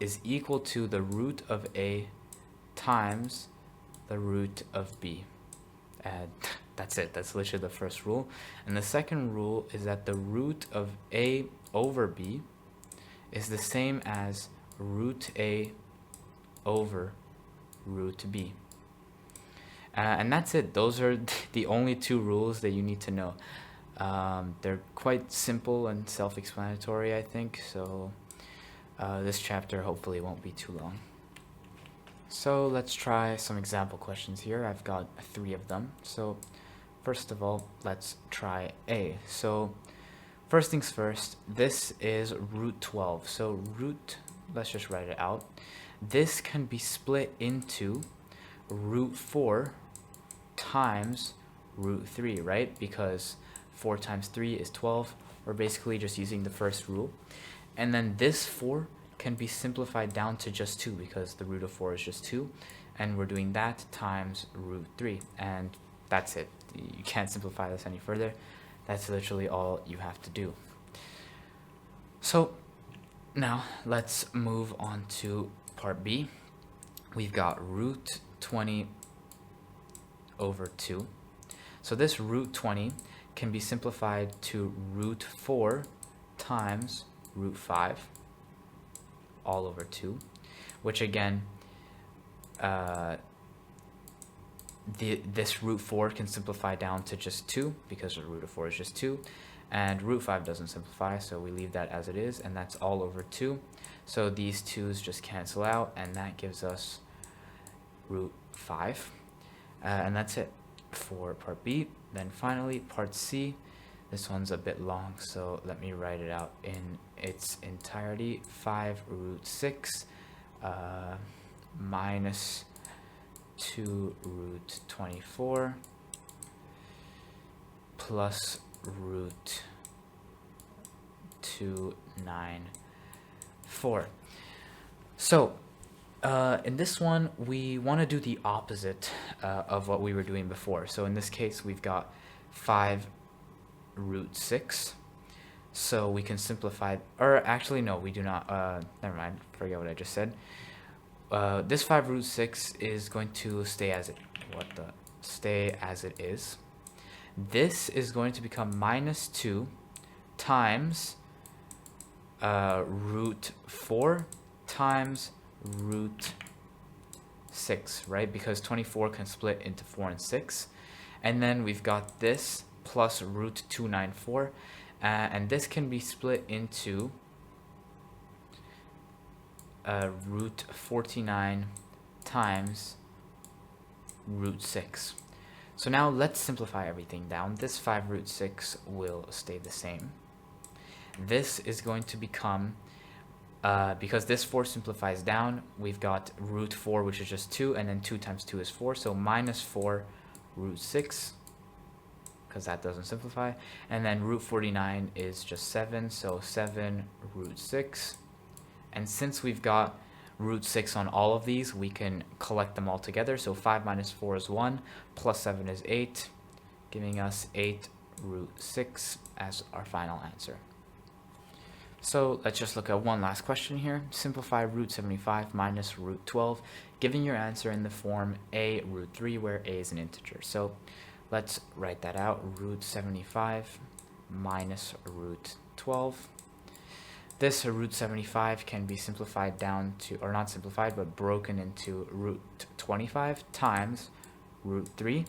is equal to the root of a times the root of b. And that's it. That's literally the first rule. And the second rule is that the root of a over b is the same as root a over root b. And that's it. Those are the only 2 rules that you need to know. They're quite simple and self-explanatory, I think, so this chapter hopefully won't be too long. So let's try some example questions here. I've got 3 of them. So first of all, let's try A. So first things first, this is root 12. So let's just write it out. This can be split into root 4 times root 3, right? Because 4 times 3 is 12. We're basically just using the first rule. And then this 4 can be simplified down to just 2 because the root of 4 is just 2. And we're doing that times root 3. And that's it. You can't simplify this any further. That's literally all you have to do. So now let's move on to part B. We've got root 20 over 2. So this root 20 can be simplified to root 4 times root 5 all over 2, which again, this root 4 can simplify down to just 2 because the root of 4 is just 2, and root 5 doesn't simplify, so we leave that as it is, and that's all over 2. So these 2's just cancel out, and that gives us root 5. And that's it for part B. Then finally, part C. This one's a bit long, so let me write it out in its entirety. 5 root 6 minus 2 root 24 plus root 294. So in this one, we want to do the opposite of what we were doing before. So in this case, we've got 5 root 6. So we can simplify, or actually, no, we do not. Never mind, forget what I just said. This 5 root 6 is going to stay as it, stay as it is. This is going to become minus 2 times root 4 times root 6, right? Because 24 can split into 4 and 6. And then we've got this plus root 294. And this can be split into root 49 times root 6. So now let's simplify everything down. This 5 root 6 will stay the same. This is going to become, because this 4 simplifies down, we've got root 4, which is just 2, and then 2 times 2 is 4, so minus 4 root 6, because that doesn't simplify. And then root 49 is just 7, so 7 root 6. And since we've got root 6 on all of these, we can collect them all together. So 5 minus 4 is 1, plus 7 is 8, giving us 8 root 6 as our final answer. So let's just look at one last question here. Simplify root 75 minus root 12, giving your answer in the form a root 3, where a is an integer. So let's write that out. Root 75 minus root 12. This root 75 can be simplified down to, or not simplified, but broken into root 25 times root 3.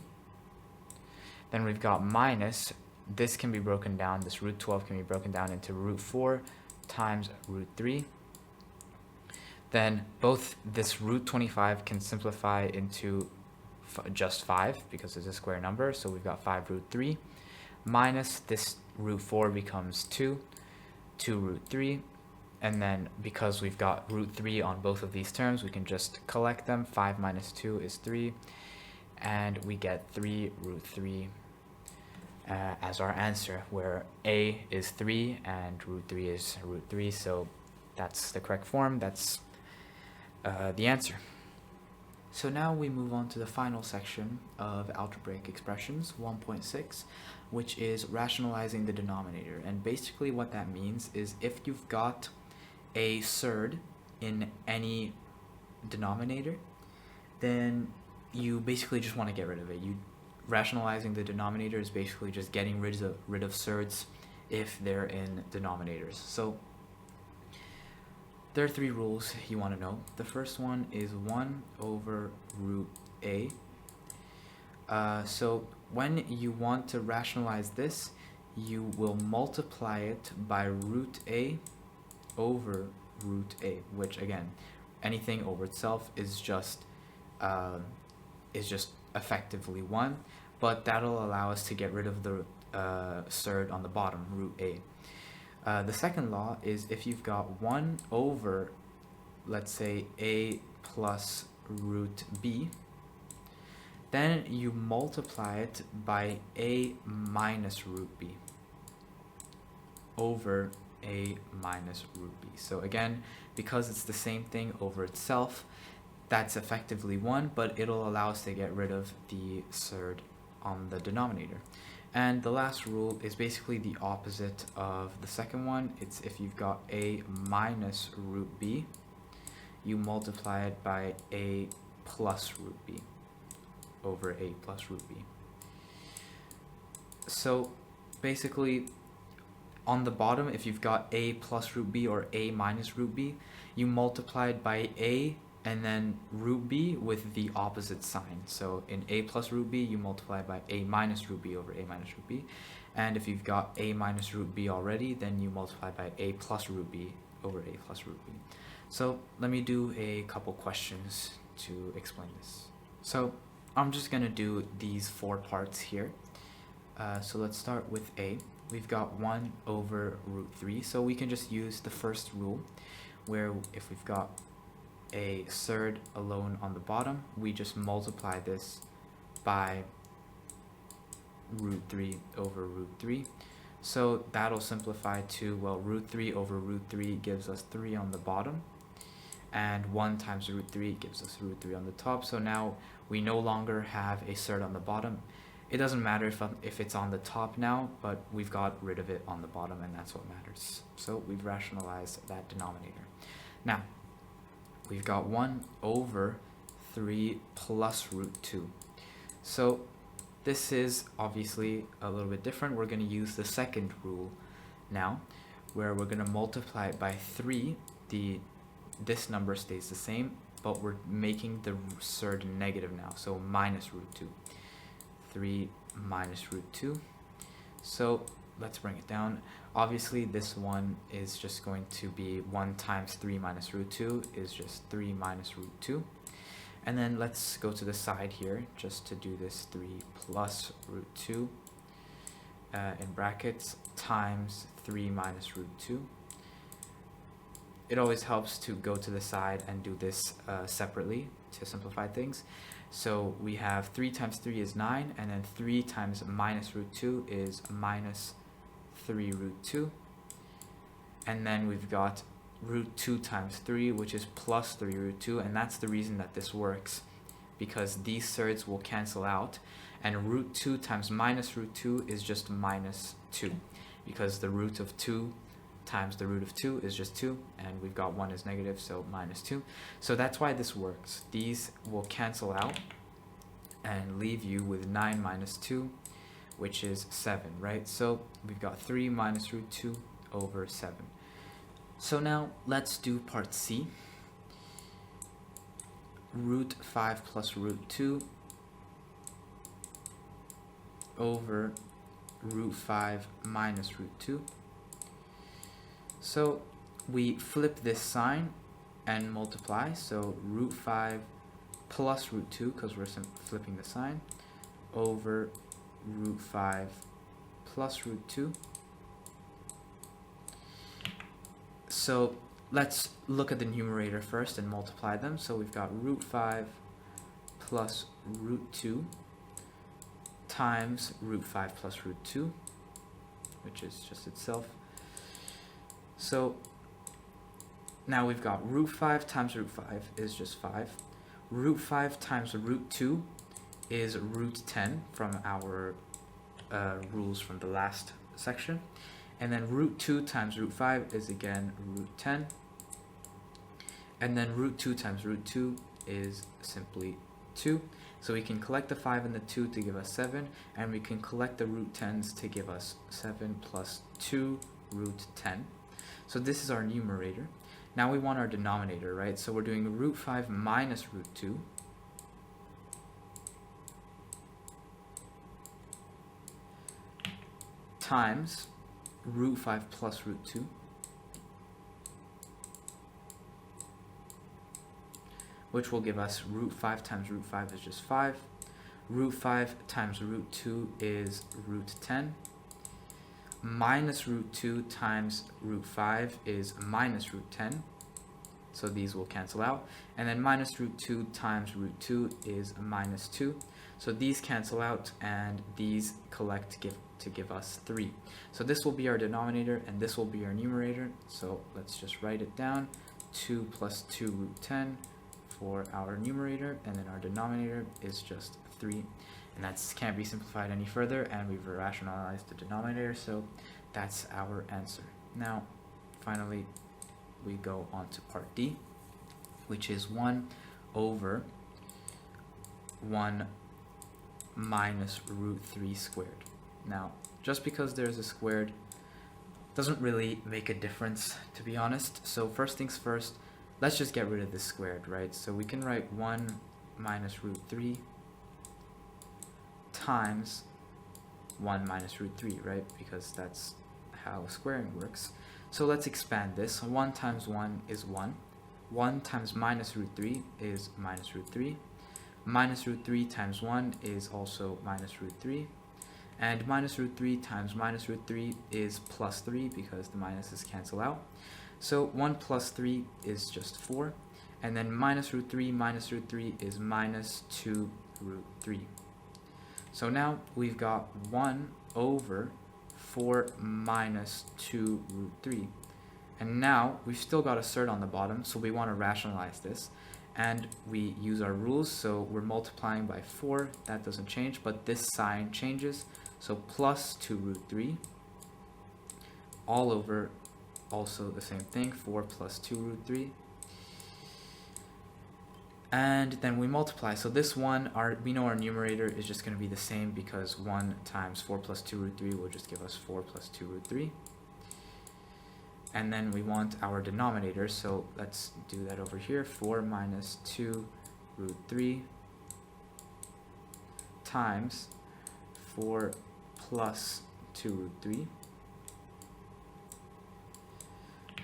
Then we've got minus, this can be broken down, this root 12 can be broken down into root 4 times root 3. Then both this root 25 can simplify into just 5 because it's a square number, so we've got 5 root 3 minus this root 4 becomes 2 root 3, and then because we've got root 3 on both of these terms, we can just collect them. 5 minus 2 is 3, and we get 3 root 3 as our answer, where a is 3 and root 3 is root 3, so that's the correct form. That's the answer. So now we move on to the final section of Algebraic Expressions 1.6, which is rationalizing the denominator. And basically what that means is if you've got a surd in any denominator, then you basically just want to get rid of it. Rationalizing the denominator is basically just getting rid of surds if they're in denominators. So there are 3 rules you want to know. The first one is 1 over root a. So when you want to rationalize this, you will multiply it by root a over root a, which again, anything over itself is just effectively 1, but that'll allow us to get rid of the surd on the bottom, root a. The second law is if you've got 1 over, let's say, a plus root b, Then you multiply it by a minus root b over a minus root b. So again, because it's the same thing over itself, that's effectively 1, but it'll allow us to get rid of the surd on the denominator. And the last rule is basically the opposite of the second one. It's if you've got a minus root b, you multiply it by a plus root b over a plus root b. So basically, on the bottom, if you've got a plus root b or a minus root b, you multiply it by a and then root b with the opposite sign. So in a plus root b, you multiply by a minus root b over a minus root b. And if you've got a minus root b already, then you multiply by a plus root b over a plus root b. So let me do a couple questions to explain this. So I'm just going to do these 4 parts here. So let's start with a. We've got 1 over root 3. So we can just use the first rule, where if we've got a surd alone on the bottom, we just multiply this by root 3 over root 3. So that'll simplify to, well, root 3 over root 3 gives us 3 on the bottom, and 1 times root 3 gives us root 3 on the top. So now we no longer have a surd on the bottom. It doesn't matter if it's on the top now, but we've got rid of it on the bottom, and that's what matters. So we've rationalized that denominator. Now, we've got 1 over 3 plus root 2. So this is obviously a little bit different. We're going to use the second rule now, where we're going to multiply it by 3. This number stays the same, but we're making the surd negative now, so minus root 2. 3 minus root 2. So let's bring it down. Obviously, this one is just going to be 1 times 3 minus root 2 is just 3 minus root 2. And then let's go to the side here just to do this 3 plus root 2 in brackets times 3 minus root 2. It always helps to go to the side and do this separately to simplify things. So we have 3 times 3 is 9, and then 3 times minus root 2 is minus 3 root 2. And then we've got root 2 times 3, which is plus 3 root 2, and that's the reason that this works, because these surds will cancel out, and root 2 times minus root 2 is just minus 2, because the root of 2 times the root of 2 is just 2, and we've got 1 is negative, so minus 2. So that's why this works. These will cancel out and leave you with 9 minus 2, which is 7, right? So we've got 3 minus root 2 over 7. So now let's do part C. Root 5 plus root 2 over root 5 minus root 2. So we flip this sign and multiply. So root 5 plus root 2, because we're flipping the sign, over root 5 plus root 2. So let's look at the numerator first and multiply them. So we've got root 5 plus root 2 times root 5 plus root 2, which is just itself. So now we've got root 5 times root 5 is just 5. Root 5 times root 2 is root 10 from our rules from the last section. And then root 2 times root 5 is again root 10. And then root 2 times root 2 is simply 2. So we can collect the 5 and the 2 to give us 7, and we can collect the root 10s to give us 7 plus 2 root 10. So this is our numerator. Now we want our denominator, right? So we're doing root 5 minus root 2 times root 5 plus root 2 which will give us root 5 times root 5 is just 5. Root 5 times root 2 is root 10. Minus root 2 times root 5 is minus root 10. So these will cancel out. And then minus root 2 times root 2 is minus 2. So these cancel out and these collect to give us 3. So this will be our denominator and this will be our numerator. So let's just write it down. 2 plus 2 root 10 for our numerator, and then our denominator is just 3. And that can't be simplified any further, and we've rationalized the denominator, so that's our answer. Now, finally, we go on to part D, which is 1 over 1 minus root 3 squared. Now, just because there's a squared doesn't really make a difference, to be honest. So first things first, let's just get rid of this squared, right? So we can write 1 minus root 3 times 1 minus root 3, right? Because that's how squaring works. So let's expand this. 1 times 1 is 1. 1 times minus root 3 is minus root 3. Minus root 3 times 1 is also minus root 3. And minus root 3 times minus root 3 is plus 3 because the minuses cancel out. So 1 plus 3 is just 4. And then minus root 3 is minus 2 root 3. So now we've got 1 over 4 minus 2 root 3. And now we've still got a surd on the bottom, so we want to rationalize this. And we use our rules, so we're multiplying by 4. That doesn't change, but this sign changes. So plus 2 root 3 all over also the same thing, 4 plus 2 root 3. And then we multiply. So this one, we know our numerator is just going to be the same because 1 times 4 plus 2 root 3 will just give us 4 plus 2 root 3. And then we want our denominator, so let's do that over here. 4 minus 2 root 3 times 4 plus 2 root 3.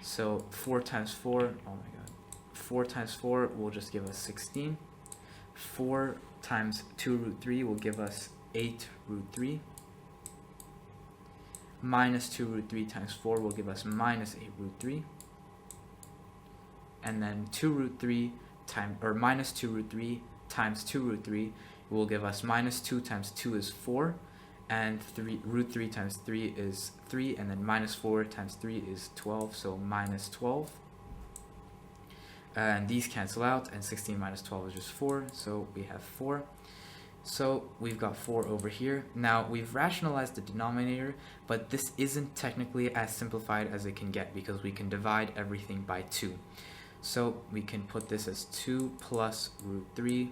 So 4 times 4, oh my god, 4 times 4 will just give us 16. 4 times 2 root 3 will give us 8 root 3. Minus 2 root 3 times 4 will give us minus 8 root 3. And then 2 root 3 times, or minus 2 root 3 times 2 root 3 will give us minus 2 times 2 is 4. And root 3 times 3 is 3, and then minus 4 times 3 is 12, so minus 12. And these cancel out, and 16 minus 12 is just 4, so we have 4. So we've got 4 over here. Now we've rationalized the denominator, but this isn't technically as simplified as it can get because we can divide everything by 2. So we can put this as 2 plus root 3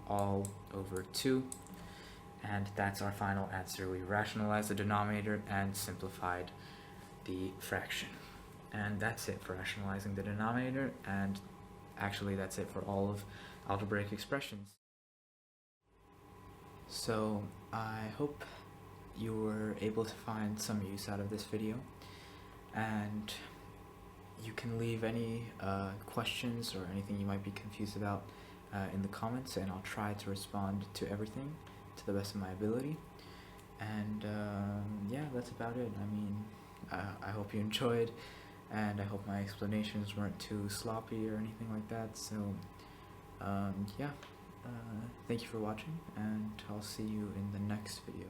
all over 2. And that's our final answer. We rationalized the denominator and simplified the fraction. And that's it for rationalizing the denominator, and actually that's it for all of algebraic expressions. So I hope you were able to find some use out of this video, and you can leave any questions or anything you might be confused about in the comments, and I'll try to respond to everything to the best of my ability. And yeah, that's about it. I mean, I hope you enjoyed, and I hope my explanations weren't too sloppy or anything like that. So yeah, thank you for watching, and I'll see you in the next video.